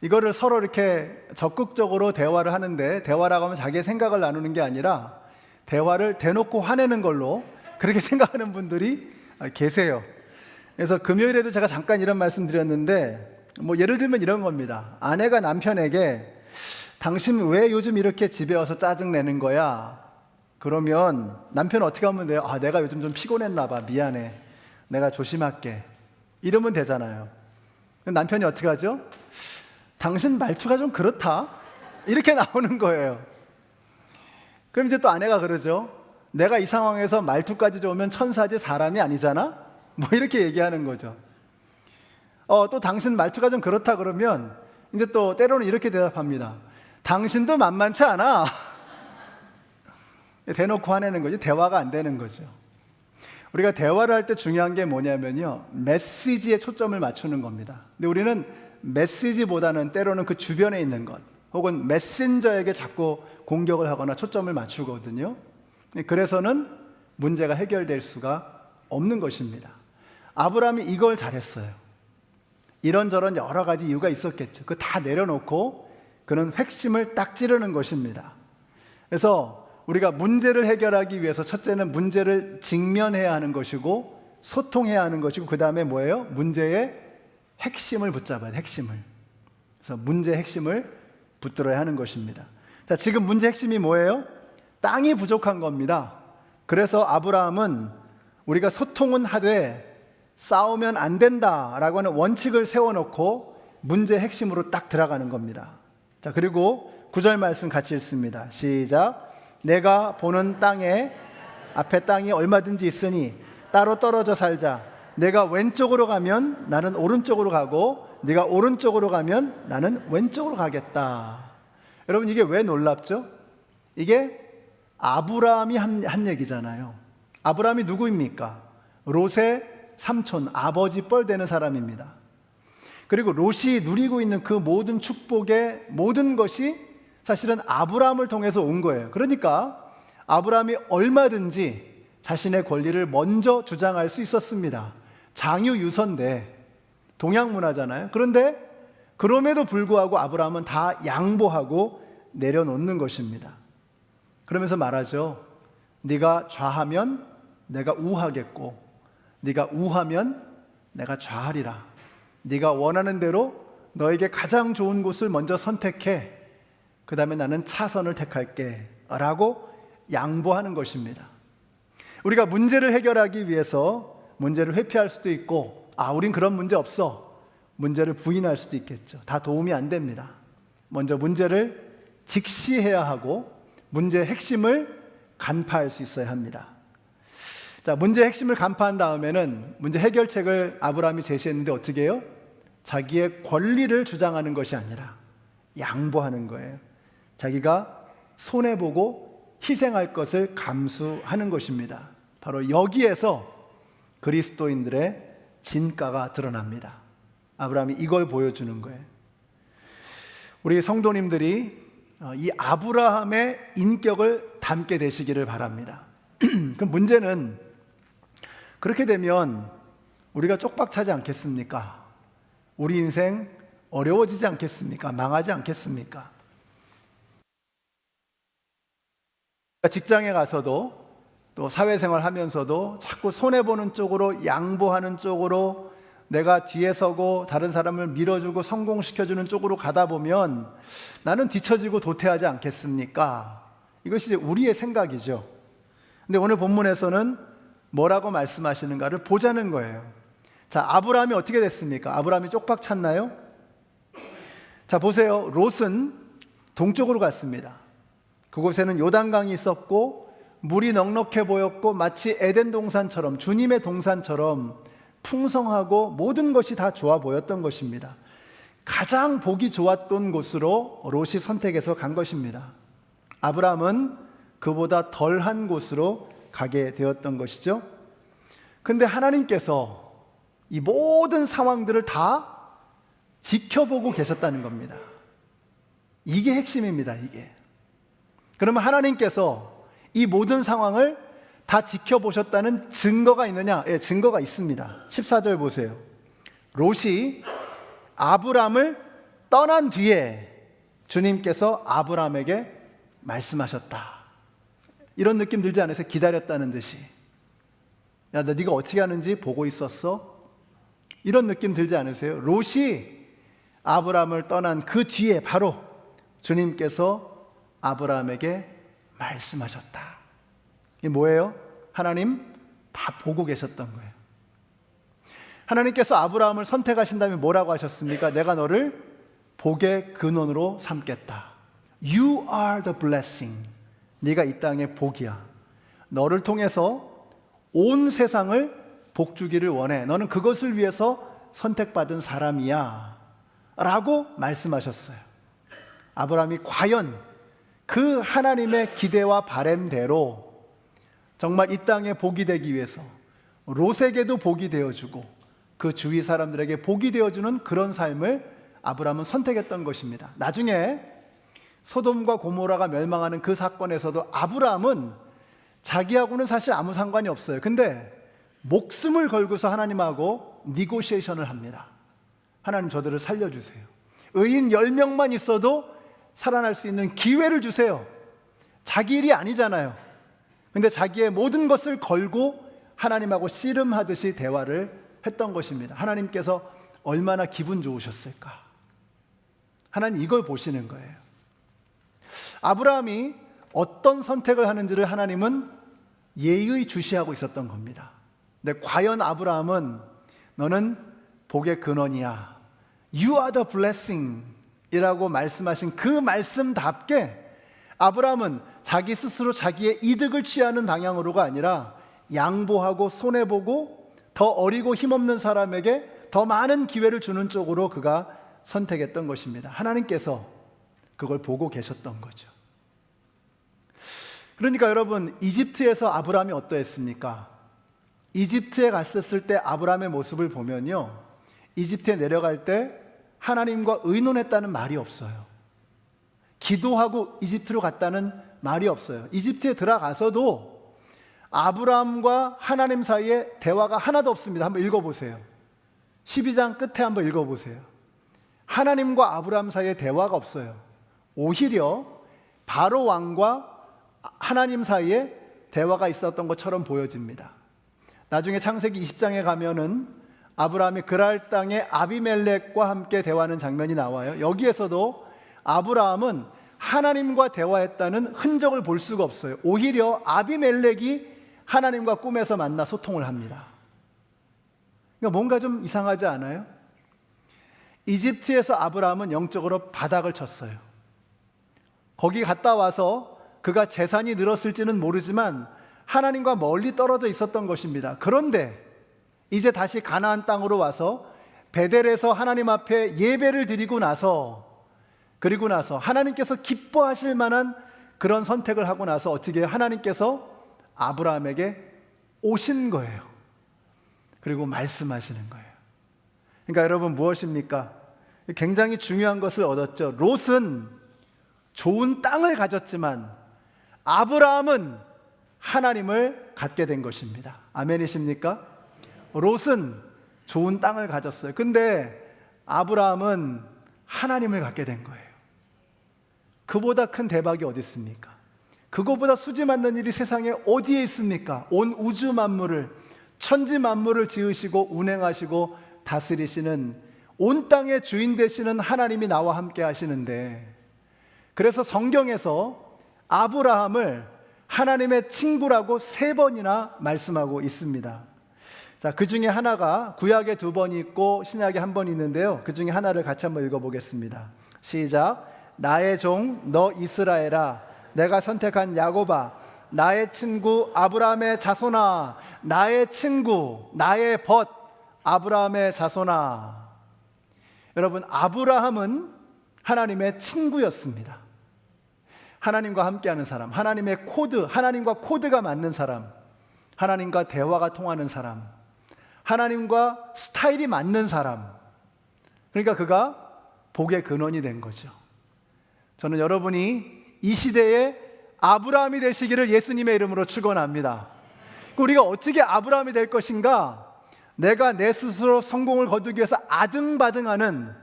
이거를 서로 이렇게 적극적으로 대화를 하는데, 대화라고 하면 자기의 생각을 나누는 게 아니라 대화를 대놓고 화내는 걸로 그렇게 생각하는 분들이 계세요. 그래서 금요일에도 제가 잠깐 이런 말씀 드렸는데, 예를 들면 이런 겁니다. 아내가 남편에게 당신 왜 요즘 이렇게 집에 와서 짜증내는 거야? 그러면 남편은 어떻게 하면 돼요? 내가 요즘 좀 피곤했나 봐, 미안해, 내가 조심할게, 이러면 되잖아요. 남편이 어떻게 하죠? 당신 말투가 좀 그렇다, 이렇게 나오는 거예요. 그럼 이제 또 아내가 그러죠. 내가 이 상황에서 말투까지 좋으면 천사지 사람이 아니잖아? 이렇게 얘기하는 거죠. 또 당신 말투가 좀 그렇다 그러면 이제 또 때로는 이렇게 대답합니다. 당신도 만만치 않아. 대놓고 화내는 거죠. 대화가 안 되는 거죠. 우리가 대화를 할 때 중요한 게 뭐냐면요, 메시지에 초점을 맞추는 겁니다. 근데 우리는 메시지보다는 때로는 그 주변에 있는 것, 혹은 메신저에게 자꾸 공격을 하거나 초점을 맞추거든요. 그래서는 문제가 해결될 수가 없는 것입니다. 아브라함이 이걸 잘했어요. 이런저런 여러 가지 이유가 있었겠죠. 그거 다 내려놓고 그는 핵심을 딱 찌르는 것입니다. 그래서 우리가 문제를 해결하기 위해서 첫째는 문제를 직면해야 하는 것이고 소통해야 하는 것이고, 그 다음에 뭐예요? 문제의 핵심을 붙잡아야 돼요. 핵심을. 그래서 문제의 핵심을 붙들어야 하는 것입니다. 자, 지금 문제 핵심이 뭐예요? 땅이 부족한 겁니다. 그래서 아브라함은 우리가 소통은 하되 싸우면 안 된다라고 하는 원칙을 세워놓고 문제의 핵심으로 딱 들어가는 겁니다. 자, 그리고 9절 말씀 같이 읽습니다. 시작. 내가 보는 땅에, 앞에 땅이 얼마든지 있으니 따로 떨어져 살자. 내가 왼쪽으로 가면 나는 오른쪽으로 가고, 네가 오른쪽으로 가면 나는 왼쪽으로 가겠다. 여러분, 이게 왜 놀랍죠? 이게 아브라함이 한 얘기잖아요. 아브라함이 누구입니까? 롯의 삼촌, 아버지 뻘 되는 사람입니다. 그리고 롯이 누리고 있는 그 모든 축복의 모든 것이 사실은 아브라함을 통해서 온 거예요. 그러니까 아브라함이 얼마든지 자신의 권리를 먼저 주장할 수 있었습니다. 장유유서인데, 동양 문화잖아요. 그런데 그럼에도 불구하고 아브라함은 다 양보하고 내려놓는 것입니다. 그러면서 말하죠. 네가 좌하면 내가 우하겠고, 네가 우하면 내가 좌하리라. 네가 원하는 대로 너에게 가장 좋은 곳을 먼저 선택해. 그 다음에 나는 차선을 택할게 라고 양보하는 것입니다. 우리가 문제를 해결하기 위해서 문제를 회피할 수도 있고, 우린 그런 문제 없어, 문제를 부인할 수도 있겠죠. 다 도움이 안 됩니다. 먼저 문제를 직시해야 하고 문제의 핵심을 간파할 수 있어야 합니다. 자, 문제의 핵심을 간파한 다음에는 문제 해결책을 아브라함이 제시했는데 어떻게 해요? 자기의 권리를 주장하는 것이 아니라 양보하는 거예요. 자기가 손해보고 희생할 것을 감수하는 것입니다. 바로 여기에서 그리스도인들의 진가가 드러납니다. 아브라함이 이걸 보여주는 거예요. 우리 성도님들이 이 아브라함의 인격을 담게 되시기를 바랍니다. 그 문제는 그렇게 되면 우리가 쪽박차지 않겠습니까? 우리 인생 어려워지지 않겠습니까? 망하지 않겠습니까? 직장에 가서도 또 사회생활 하면서도 자꾸 손해보는 쪽으로, 양보하는 쪽으로, 내가 뒤에 서고 다른 사람을 밀어주고 성공시켜주는 쪽으로 가다 보면 나는 뒤처지고 도태하지 않겠습니까? 이것이 이제 우리의 생각이죠. 근데 오늘 본문에서는 뭐라고 말씀하시는가를 보자는 거예요. 자, 아브라함이 어떻게 됐습니까? 아브라함이 쪽박 찼나요? 자, 보세요. 롯은 동쪽으로 갔습니다. 그곳에는 요단강이 있었고 물이 넉넉해 보였고 마치 에덴 동산처럼, 주님의 동산처럼 풍성하고 모든 것이 다 좋아 보였던 것입니다. 가장 보기 좋았던 곳으로 롯이 선택해서 간 것입니다. 아브라함은 그보다 덜한 곳으로 가게 되었던 것이죠. 근데 하나님께서 이 모든 상황들을 다 지켜보고 계셨다는 겁니다. 이게 핵심입니다, 이게. 그러면 하나님께서 이 모든 상황을 다 지켜보셨다는 증거가 있느냐? 예, 증거가 있습니다. 14절 보세요. 롯이 아브람을 떠난 뒤에 주님께서 아브람에게 말씀하셨다. 이런 느낌 들지 않으세요? 기다렸다는 듯이. 야, 너 네가 어떻게 하는지 보고 있었어? 이런 느낌 들지 않으세요? 롯이 아브람을 떠난 그 뒤에 바로 주님께서 아브람에게 말씀하셨다. 이게 뭐예요? 하나님 다 보고 계셨던 거예요. 하나님께서 아브라함을 선택하신 다음에 뭐라고 하셨습니까? 내가 너를 복의 근원으로 삼겠다. You are the blessing. 네가 이 땅의 복이야. 너를 통해서 온 세상을 복 주기를 원해. 너는 그것을 위해서 선택받은 사람이야 라고 말씀하셨어요. 아브라함이 과연 그 하나님의 기대와 바램대로 정말 이 땅에 복이 되기 위해서 롯에게도 복이 되어주고 그 주위 사람들에게 복이 되어주는 그런 삶을 아브라함은 선택했던 것입니다. 나중에 소돔과 고모라가 멸망하는 그 사건에서도 아브라함은 자기하고는 사실 아무 상관이 없어요. 근데 목숨을 걸고서 하나님하고 니고시에이션을 합니다. 하나님, 저들을 살려주세요. 의인 10명만 있어도 살아날 수 있는 기회를 주세요. 자기 일이 아니잖아요. 근데 자기의 모든 것을 걸고 하나님하고 씨름하듯이 대화를 했던 것입니다. 하나님께서 얼마나 기분 좋으셨을까? 하나님 이걸 보시는 거예요. 아브라함이 어떤 선택을 하는지를 하나님은 예의주시하고 있었던 겁니다. 근데 과연 아브라함은 너는 복의 근원이야, You are the blessing 이라고 말씀하신 그 말씀답게 아브라함은 자기 스스로 자기의 이득을 취하는 방향으로가 아니라 양보하고 손해보고 더 어리고 힘없는 사람에게 더 많은 기회를 주는 쪽으로 그가 선택했던 것입니다. 하나님께서 그걸 보고 계셨던 거죠. 그러니까 여러분, 이집트에서 아브라함이 어떠했습니까? 이집트에 갔었을 때 아브라함의 모습을 보면요, 이집트에 내려갈 때 하나님과 의논했다는 말이 없어요. 기도하고 이집트로 갔다는 말이 없어요. 이집트에 들어가서도 아브라함과 하나님 사이에 대화가 하나도 없습니다. 한번 읽어보세요. 12장 끝에 한번 읽어보세요. 하나님과 아브라함 사이에 대화가 없어요. 오히려 바로 왕과 하나님 사이에 대화가 있었던 것처럼 보여집니다. 나중에 창세기 20장에 가면은 아브라함이 그랄 땅의 아비멜렉과 함께 대화하는 장면이 나와요. 여기에서도 아브라함은 하나님과 대화했다는 흔적을 볼 수가 없어요. 오히려 아비멜렉이 하나님과 꿈에서 만나 소통을 합니다. 그러니까 뭔가 좀 이상하지 않아요? 이집트에서 아브라함은 영적으로 바닥을 쳤어요. 거기 갔다 와서 그가 재산이 늘었을지는 모르지만 하나님과 멀리 떨어져 있었던 것입니다. 그런데 이제 다시 가나안 땅으로 와서 베델에서 하나님 앞에 예배를 드리고 나서 그리고 나서 하나님께서 기뻐하실 만한 그런 선택을 하고 나서 어떻게 하나님께서 아브라함에게 오신 거예요. 그리고 말씀하시는 거예요. 그러니까 여러분 무엇입니까? 굉장히 중요한 것을 얻었죠. 롯은 좋은 땅을 가졌지만 아브라함은 하나님을 갖게 된 것입니다. 아멘이십니까? 롯은 좋은 땅을 가졌어요. 근데 아브라함은 하나님을 갖게 된 거예요. 그보다 큰 대박이 어디 있습니까? 그거보다 수지 맞는 일이 세상에 어디에 있습니까? 온 우주 만물을, 천지 만물을 지으시고 운행하시고 다스리시는 온 땅의 주인 되시는 하나님이 나와 함께 하시는데, 그래서 성경에서 아브라함을 하나님의 친구라고 3번이나 말씀하고 있습니다. 자, 그 중에 하나가 구약에 2번 있고 신약에 1번 있는데요. 그 중에 하나를 같이 한번 읽어보겠습니다. 시작. 나의 종 너 이스라엘아, 내가 선택한 야곱아, 나의 친구 아브라함의 자손아, 나의 친구, 나의 벗 아브라함의 자손아. 여러분, 아브라함은 하나님의 친구였습니다. 하나님과 함께하는 사람, 하나님의 코드, 하나님과 코드가 맞는 사람, 하나님과 대화가 통하는 사람, 하나님과 스타일이 맞는 사람. 그러니까 그가 복의 근원이 된 거죠. 저는 여러분이 이 시대에 아브라함이 되시기를 예수님의 이름으로 축원합니다. 우리가 어떻게 아브라함이 될 것인가? 내가 내 스스로 성공을 거두기 위해서 아등바등하는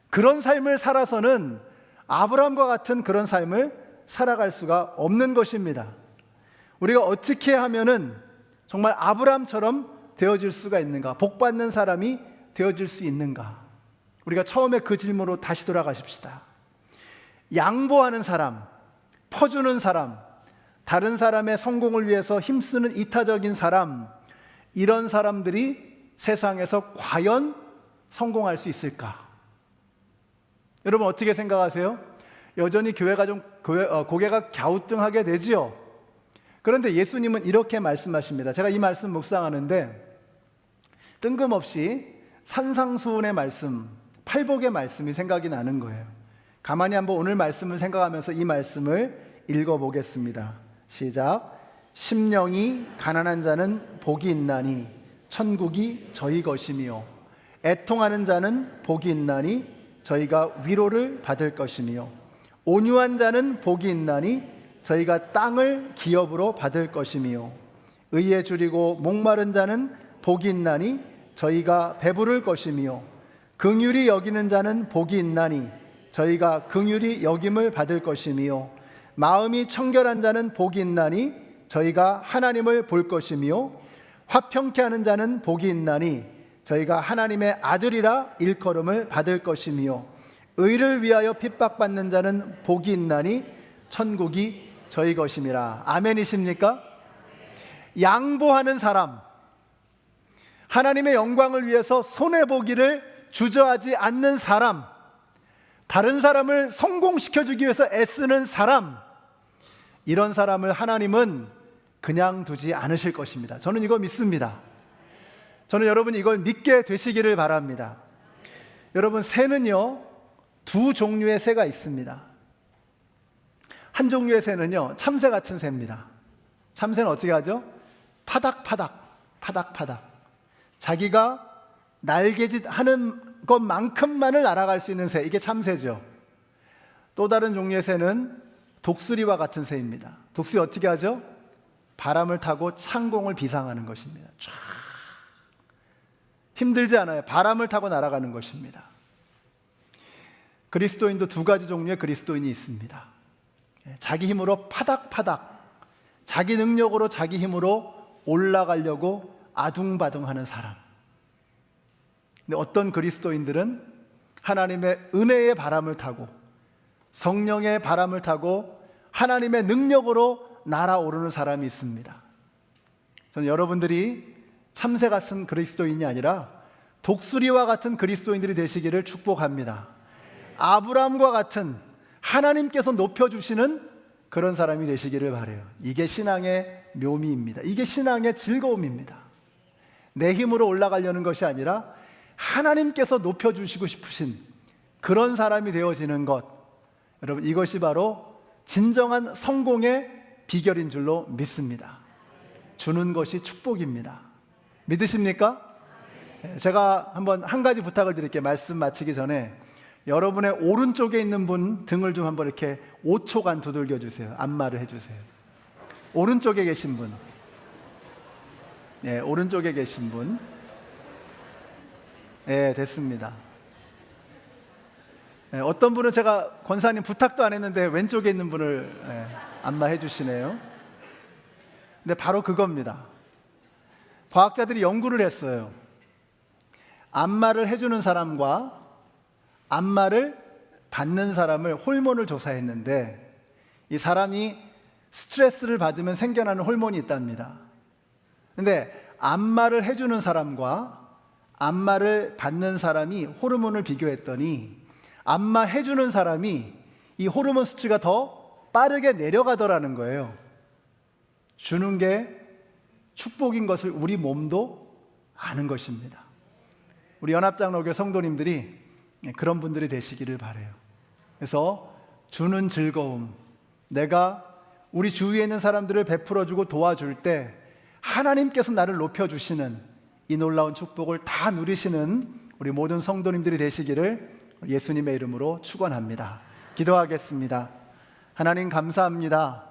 그런 삶을 살아서는 아브라함과 같은 그런 삶을 살아갈 수가 없는 것입니다. 우리가 어떻게 하면은 정말 아브라함처럼 되어질 수가 있는가? 복받는 사람이 되어질 수 있는가? 우리가 처음에 그 질문으로 다시 돌아가십시다. 양보하는 사람, 퍼주는 사람, 다른 사람의 성공을 위해서 힘쓰는 이타적인 사람, 이런 사람들이 세상에서 과연 성공할 수 있을까? 여러분 어떻게 생각하세요? 여전히 교회가 좀 고개가 갸우뚱하게 되지요. 그런데 예수님은 이렇게 말씀하십니다. 제가 이 말씀 묵상하는데 뜬금없이 산상수훈의 말씀, 팔복의 말씀이 생각이 나는 거예요. 가만히 한번 오늘 말씀을 생각하면서 이 말씀을 읽어보겠습니다. 시작. 심령이 가난한 자는 복이 있나니 천국이 저희 것이며, 애통하는 자는 복이 있나니 저희가 위로를 받을 것이며, 온유한 자는 복이 있나니 저희가 땅을 기업으로 받을 것이며, 의에 줄이고 목마른 자는 복이 있나니 저희가 배부를 것이며, 긍휼히 여기는 자는 복이 있나니 저희가 긍휼히 여김을 받을 것이며, 마음이 청결한 자는 복이 있나니 저희가 하나님을 볼 것이며, 화평케 하는 자는 복이 있나니 저희가 하나님의 아들이라 일컬음을 받을 것이며, 의를 위하여 핍박받는 자는 복이 있나니 천국이 저희 것임이라. 아멘이십니까? 양보하는 사람, 하나님의 영광을 위해서 손해보기를 주저하지 않는 사람, 다른 사람을 성공시켜주기 위해서 애쓰는 사람, 이런 사람을 하나님은 그냥 두지 않으실 것입니다. 저는 이거 믿습니다. 저는 여러분이 이걸 믿게 되시기를 바랍니다. 여러분, 새는요 2종류의 새가 있습니다. 한 종류의 새는요 참새 같은 새입니다. 참새는 어떻게 하죠? 파닥파닥 파닥파닥 자기가 날개짓 하는 것만큼만을 날아갈 수 있는 새, 이게 참새죠. 또 다른 종류의 새는 독수리와 같은 새입니다. 독수리 어떻게 하죠? 바람을 타고 창공을 비상하는 것입니다. 쫙 힘들지 않아요. 바람을 타고 날아가는 것입니다. 그리스도인도 두 가지 종류의 그리스도인이 있습니다. 자기 힘으로 파닥파닥, 자기 능력으로 자기 힘으로 올라가려고 아둥바둥하는 사람. 근데 어떤 그리스도인들은 하나님의 은혜의 바람을 타고 성령의 바람을 타고 하나님의 능력으로 날아오르는 사람이 있습니다. 저는 여러분들이 참새 같은 그리스도인이 아니라 독수리와 같은 그리스도인들이 되시기를 축복합니다. 아브라함과 같은 하나님께서 높여주시는 그런 사람이 되시기를 바라요. 이게 신앙의 묘미입니다. 이게 신앙의 즐거움입니다. 내 힘으로 올라가려는 것이 아니라 하나님께서 높여주시고 싶으신 그런 사람이 되어지는 것, 여러분, 이것이 바로 진정한 성공의 비결인 줄로 믿습니다. 주는 것이 축복입니다. 믿으십니까? 제가 한 가지 부탁을 드릴게요. 말씀 마치기 전에 여러분의 오른쪽에 있는 분 등을 좀 한번 이렇게 5초간 두들겨 주세요. 안마를 해주세요. 오른쪽에 계신 분, 네, 오른쪽에 계신 분, 네, 됐습니다. 네, 어떤 분은 제가 권사님 부탁도 안 했는데 왼쪽에 있는 분을 안마해 주시네요. 근데 바로 그겁니다. 과학자들이 연구를 했어요. 안마를 해주는 사람과 안마를 받는 사람을 호르몬을 조사했는데 이 사람이 스트레스를 받으면 생겨나는 호르몬이 있답니다. 근데 안마를 해주는 사람과 안마를 받는 사람이 호르몬을 비교했더니 안마해주는 사람이 이 호르몬 수치가 더 빠르게 내려가더라는 거예요. 주는 게 축복인 것을 우리 몸도 아는 것입니다. 우리 연합장로교 성도님들이 그런 분들이 되시기를 바라요. 그래서 주는 즐거움, 내가 우리 주위에 있는 사람들을 베풀어주고 도와줄 때 하나님께서 나를 높여주시는 이 놀라운 축복을 다 누리시는 우리 모든 성도님들이 되시기를 예수님의 이름으로 축원합니다. 기도하겠습니다. 하나님 감사합니다.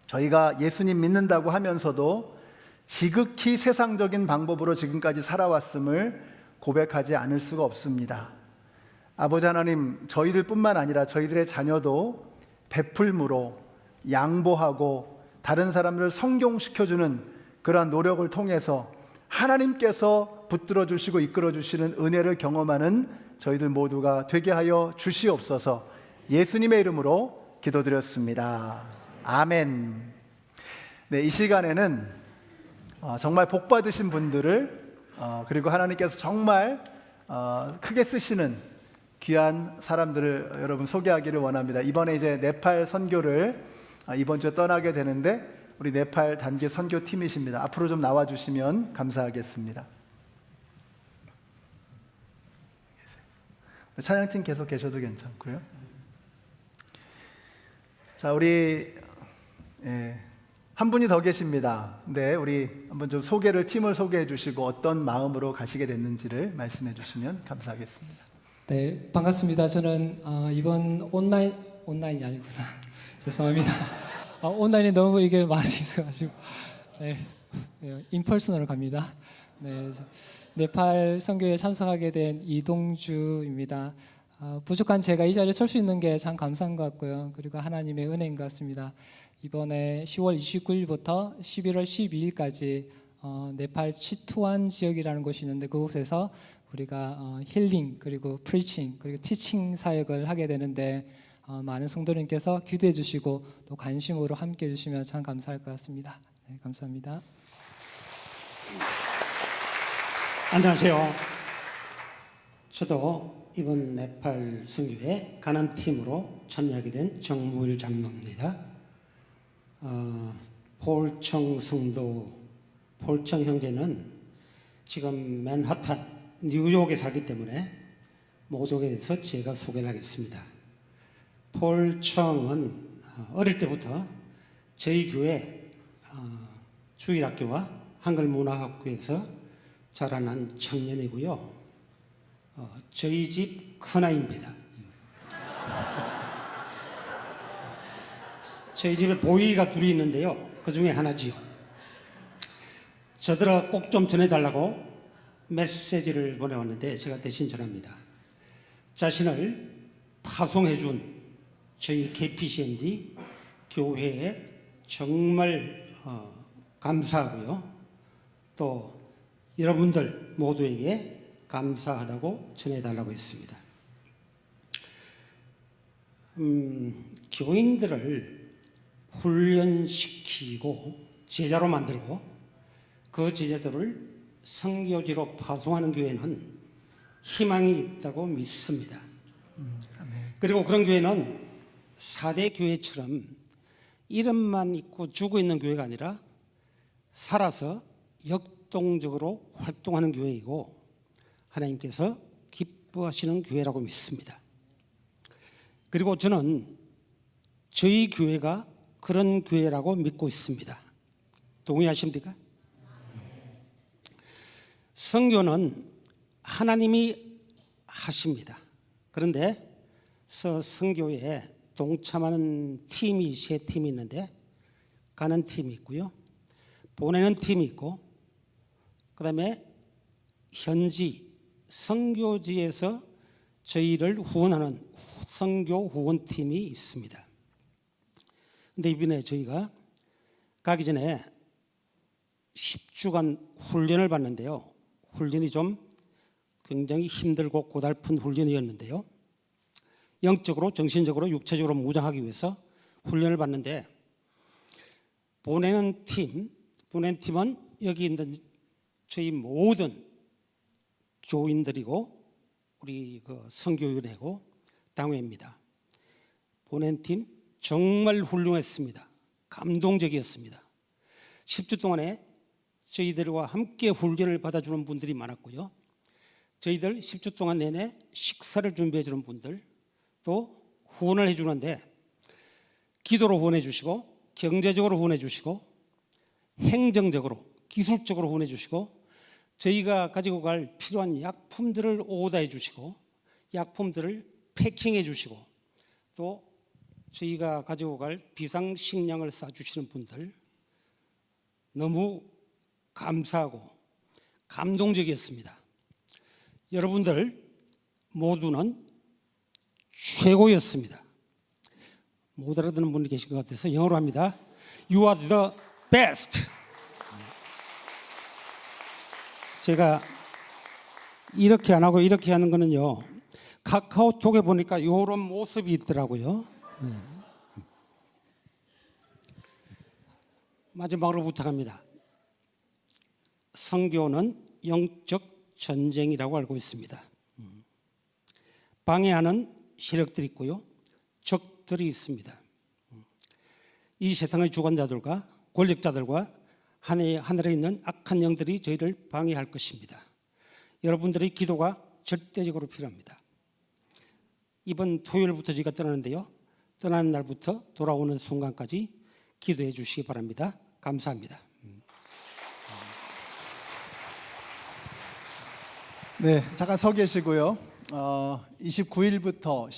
저희가 예수님 믿는다고 하면서도 지극히 세상적인 방법으로 지금까지 살아왔음을 고백하지 않을 수가 없습니다. 아버지 하나님, 저희들뿐만 아니라 저희들의 자녀도 베풀므로 양보하고 다른 사람들을 성공시켜주는 그러한 노력을 통해서 하나님께서 붙들어 주시고 이끌어 주시는 은혜를 경험하는 저희들 모두가 되게 하여 주시옵소서. 예수님의 이름으로 기도드렸습니다. 아멘. 네, 이 시간에는 정말 복 받으신 분들을 그리고 하나님께서 정말 크게 쓰시는 귀한 사람들을 여러분 소개하기를 원합니다. 이번에 이제 네팔 선교를 이번 주에 떠나게 되는데 우리 네팔 단기 선교팀이십니다. 앞으로 좀 나와주시면 감사하겠습니다. 찬양팀 계속 계셔도 괜찮고요. 자, 우리 한 분이 더 계십니다. 네, 우리 한번 좀 팀을 소개해 주시고 어떤 마음으로 가시게 됐는지를 말씀해 주시면 감사하겠습니다. 네, 반갑습니다. 저는 이번 온라인이 아니구나. 죄송합니다. 온라인에 너무 이게 많이 있어가지고 인퍼스널로 갑니다. 네, 네팔 선교에 참석하게 된 이동주입니다. 부족한 제가 이 자리에 설 수 있는 게 참 감사한 것 같고요. 그리고 하나님의 은혜인 것 같습니다. 이번에 10월 29일부터 11월 12일까지 네팔 치투안 지역이라는 곳이 있는데 그곳에서 우리가 힐링 그리고 프리칭 그리고 티칭 사역을 하게 되는데 많은 성도님께서 기도해 주시고 또 관심으로 함께 해 주시면 참 감사할 것 같습니다. 네, 감사합니다. 안녕하세요. 저도 이번 네팔 선교에 가난 팀으로 참여하게 된 정무일 장로입니다. 폴청 성도 폴청 형제는 지금 맨하탄 뉴욕에 살기 때문에 모독에 대해서 제가 소개를 하겠습니다. 폴청은 어릴 때부터 저희 교회 주일학교와 한글문화학교에서 자라난 청년이고요. 저희 집 큰아이입니다. 저희 집에 보이가 둘이 있는데요. 그 중에 하나지요. 저들아 꼭 좀 전해달라고 메시지를 보내왔는데 제가 대신 전합니다. 자신을 파송해준 저희 KPCND 교회에 정말 감사하고요. 또 여러분들 모두에게 감사하다고 전해달라고 했습니다. 교인들을 훈련시키고 제자로 만들고 그 제자들을 선교지로 파송하는 교회는 희망이 있다고 믿습니다. 그리고 그런 교회는 4대 교회처럼 이름만 있고 죽어 있는 교회가 아니라 살아서 역동적으로 활동하는 교회이고 하나님께서 기뻐하시는 교회라고 믿습니다. 그리고 저는 저희 교회가 그런 교회라고 믿고 있습니다. 동의하십니까? 선교는 하나님이 하십니다. 그런데 선교에 동참하는 팀이 3팀이 있는데 가는 팀이 있고요. 보내는 팀이 있고 그다음에 현지 선교지에서 저희를 후원하는 선교 후원팀이 있습니다. 근데 이번에 저희가 가기 전에 10주간 훈련을 받는데요. 훈련이 좀 굉장히 힘들고 고달픈 훈련이었는데요. 영적으로, 정신적으로, 육체적으로 무장하기 위해서 훈련을 받는데 보내는 팀은 여기 있는 저희 모든 교인들이고 우리 그 선교위원회고 당회입니다. 보낸 팀 정말 훌륭했습니다. 감동적이었습니다. 10주 동안에 저희들과 함께 훈련을 받아주는 분들이 많았고요. 저희들 10주 동안 내내 식사를 준비해 주는 분들 또 후원을 해주는데 기도로 후원해 주시고 경제적으로 후원해 주시고 행정적으로 기술적으로 후원해 주시고 저희가 가지고 갈 필요한 약품들을 오더해 주시고 약품들을 패킹해 주시고 또 저희가 가지고 갈 비상식량을 싸주시는 분들 너무 감사하고 감동적이었습니다. 여러분들 모두는 최고였습니다. 못 알아듣는 분이 계신 것 같아서 영어로 합니다. You are the best. 제가 이렇게 안 하고 이렇게 하는 거는요. 카카오톡에 보니까 이런 모습이 있더라고요. 마지막으로 부탁합니다. 선교는 영적 전쟁이라고 알고 있습니다. 방해하는 세력들이 있고요. 적들이 있습니다. 이 세상의 주관자들과 권력자들과 하늘에 있는 악한 영들이 저희를 방해할 것입니다. 여러분들의 기도가 절대적으로 필요합니다. 이번 토요일부터 저희가 떠나는데요. 떠나는 날부터 돌아오는 순간까지 기도해 주시기 바랍니다. 감사합니다. 네, 잠깐 서 계시고요. 10월 29일부터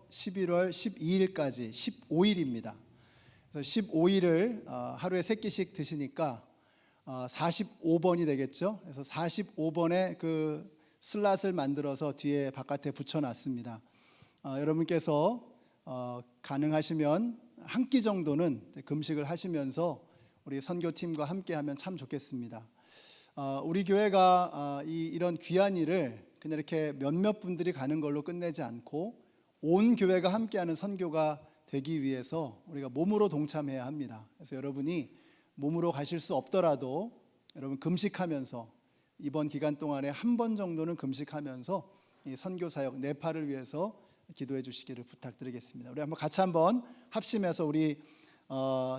11월 12일까지 15일입니다. 그래서 15일을 하루에 3끼씩 드시니까 45번이 되겠죠. 그래서 45번의 그 슬롯을 만들어서 뒤에 바깥에 붙여놨습니다. 여러분께서 가능하시면 한 끼 정도는 금식을 하시면서 우리 선교팀과 함께하면 참 좋겠습니다. 우리 교회가 이런 귀한 일을 그냥 이렇게 몇몇 분들이 가는 걸로 끝내지 않고 온 교회가 함께하는 선교가 되기 위해서 우리가 몸으로 동참해야 합니다. 그래서 여러분이 몸으로 가실 수 없더라도 여러분 금식하면서 이번 기간 동안에 한 번 정도는 금식하면서 이 선교 사역 네팔을 위해서 기도해 주시기를 부탁드리겠습니다. 우리 같이 한번 합심해서 우리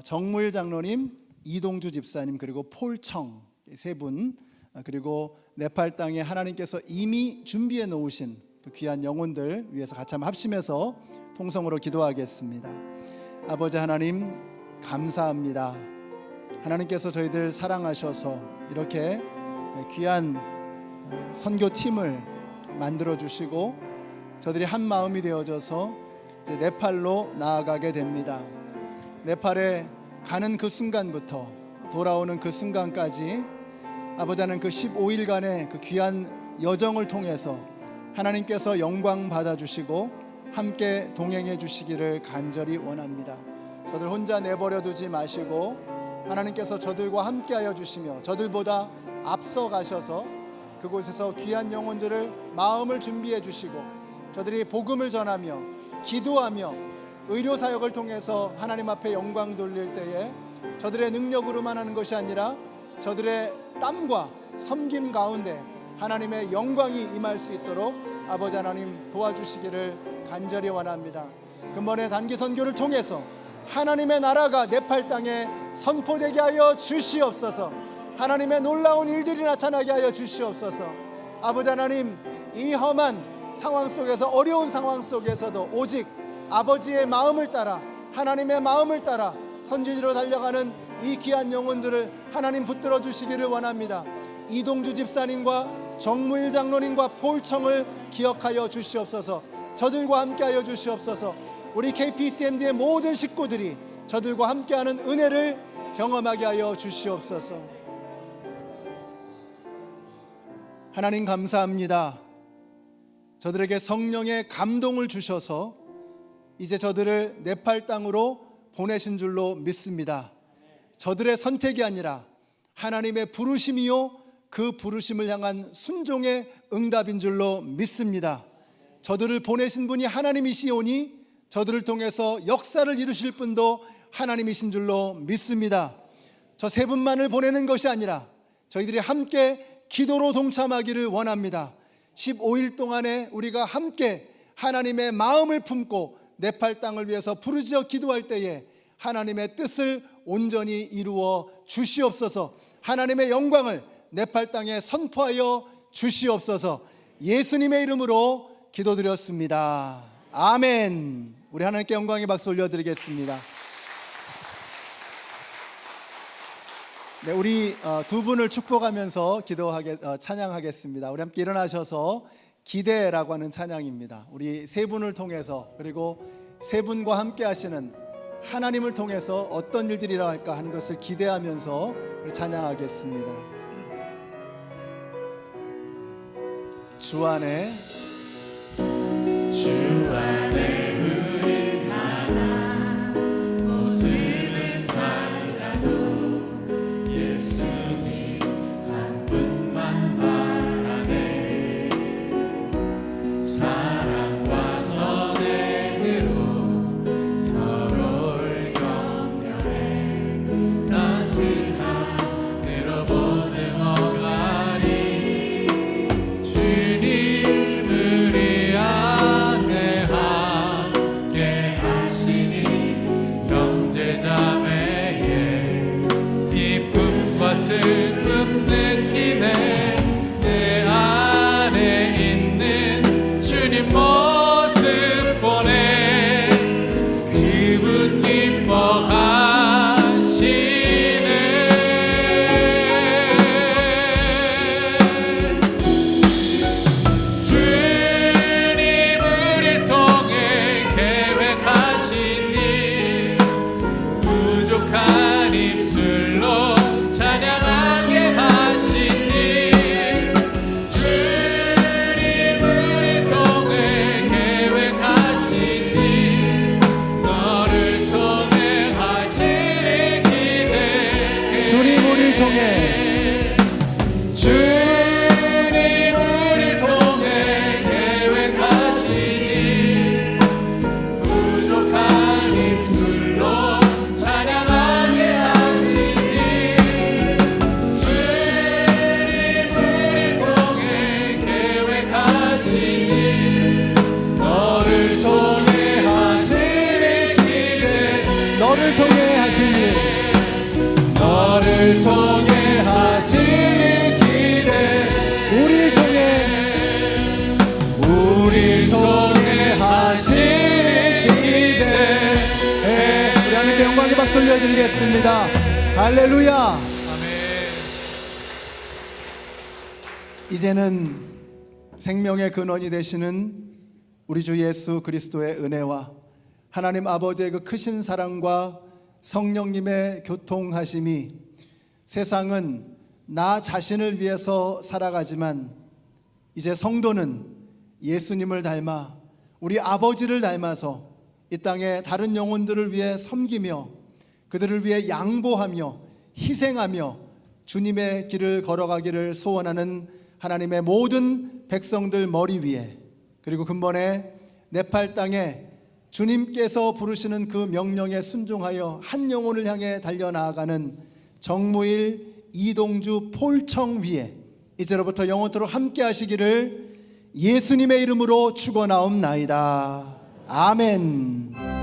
정무일 장로님, 이동주 집사님 그리고 폴청 세 분 그리고 네팔 땅에 하나님께서 이미 준비해 놓으신 그 귀한 영혼들 위해서 같이 한번 합심해서 통성으로 기도하겠습니다. 아버지 하나님 감사합니다. 하나님께서 저희들 사랑하셔서 이렇게 귀한 선교팀을 만들어 주시고 저들이 한 마음이 되어져서 이제 네팔로 나아가게 됩니다. 네팔에 가는 그 순간부터 돌아오는 그 순간까지 아버지 하나님 그 15일간의 그 귀한 여정을 통해서 하나님께서 영광 받아주시고 함께 동행해 주시기를 간절히 원합니다. 저들 혼자 내버려 두지 마시고 하나님께서 저들과 함께하여 주시며 저들보다 앞서 가셔서 그곳에서 귀한 영혼들을 마음을 준비해 주시고 저들이 복음을 전하며 기도하며 의료사역을 통해서 하나님 앞에 영광 돌릴 때에 저들의 능력으로만 하는 것이 아니라 저들의 땀과 섬김 가운데 하나님의 영광이 임할 수 있도록 아버지 하나님 도와주시기를 간절히 원합니다. 근본의 단기 선교를 통해서 하나님의 나라가 네팔 땅에 선포되게 하여 주시옵소서. 하나님의 놀라운 일들이 나타나게 하여 주시옵소서. 아버지 하나님, 이 험한 상황 속에서 어려운 상황 속에서도 오직 아버지의 마음을 따라 하나님의 마음을 따라 선지지로 달려가는 이 귀한 영혼들을 하나님 붙들어 주시기를 원합니다. 이동주 집사님과 정무일 장로님과 폴청을 기억하여 주시옵소서. 저들과 함께하여 주시옵소서. 우리 KPCMD의 모든 식구들이 저들과 함께하는 은혜를 경험하게 하여 주시옵소서. 하나님 감사합니다. 저들에게 성령의 감동을 주셔서 이제 저들을 네팔 땅으로 보내신 줄로 믿습니다. 저들의 선택이 아니라 하나님의 부르심이요 그 부르심을 향한 순종의 응답인 줄로 믿습니다. 저들을 보내신 분이 하나님이시오니 저들을 통해서 역사를 이루실 분도 하나님이신 줄로 믿습니다. 저 세 분만을 보내는 것이 아니라 저희들이 함께 기도로 동참하기를 원합니다. 15일 동안에 우리가 함께 하나님의 마음을 품고 네팔 땅을 위해서 부르짖어 기도할 때에 하나님의 뜻을 온전히 이루어 주시옵소서. 하나님의 영광을 네팔 땅에 선포하여 주시옵소서. 예수님의 이름으로 기도드렸습니다. 아멘. 우리 하나님께 영광의 박수 올려드리겠습니다. 네, 우리 두 분을 축복하면서 찬양하겠습니다. 우리 함께 일어나셔서 기대라고 하는 찬양입니다. 우리 세 분을 통해서 그리고 세 분과 함께 하시는 하나님을 통해서 어떤 일들이 일어날까 하는 것을 기대하면서 우리 찬양하겠습니다. 주 안에 우리 하나 모습은 달라도 예수님 한 분만 바라네. 사랑과 선행으로 서로를 격려해 따스한 들어보는 어가니 주님 우리 안에 함께 하시니 형제자매의 기쁨과 슬픔 느끼네. 내 안에 있는 주님 모습 보내 그분 기뻐하시네. 주님 우릴 통해 계획하신 일 부족한 입술로 찬양하게 하신 일 주님 우릴 통해 계획하신 일 너를 통해 하실 일 기대해. 주님 우릴 통해 주님 우릴 통해 계획하신 일 부족한 입술로 찬양하게 하신 일 주님 우릴 통해 계획하신 일 너를 통해 하실 일 기대. 너를 통해 하실 일 너를 통해 하실 일 기대. 우릴 통해 하실 일 기대. 우리 하나님께 영광의 박수 올려드리겠습니다. 할렐루야. 아멘. 이제는 생명의 근원이 되시는 우리 주 예수 그리스도의 은혜와 하나님 아버지의 그 크신 사랑과 성령님의 교통하심이, 세상은 나 자신을 위해서 살아가지만 이제 성도는 예수님을 닮아 우리 아버지를 닮아서 이 땅에 다른 영혼들을 위해 섬기며 그들을 위해 양보하며 희생하며 주님의 길을 걸어가기를 소원하는 하나님의 모든 백성들 머리 위에, 그리고 근본에 네팔 땅에 주님께서 부르시는 그 명령에 순종하여 한 영혼을 향해 달려나아가는 정무일 이동주 폴청 위에 이제로부터 영원토록 함께 하시기를 예수님의 이름으로 축원하옵나이다. 아멘.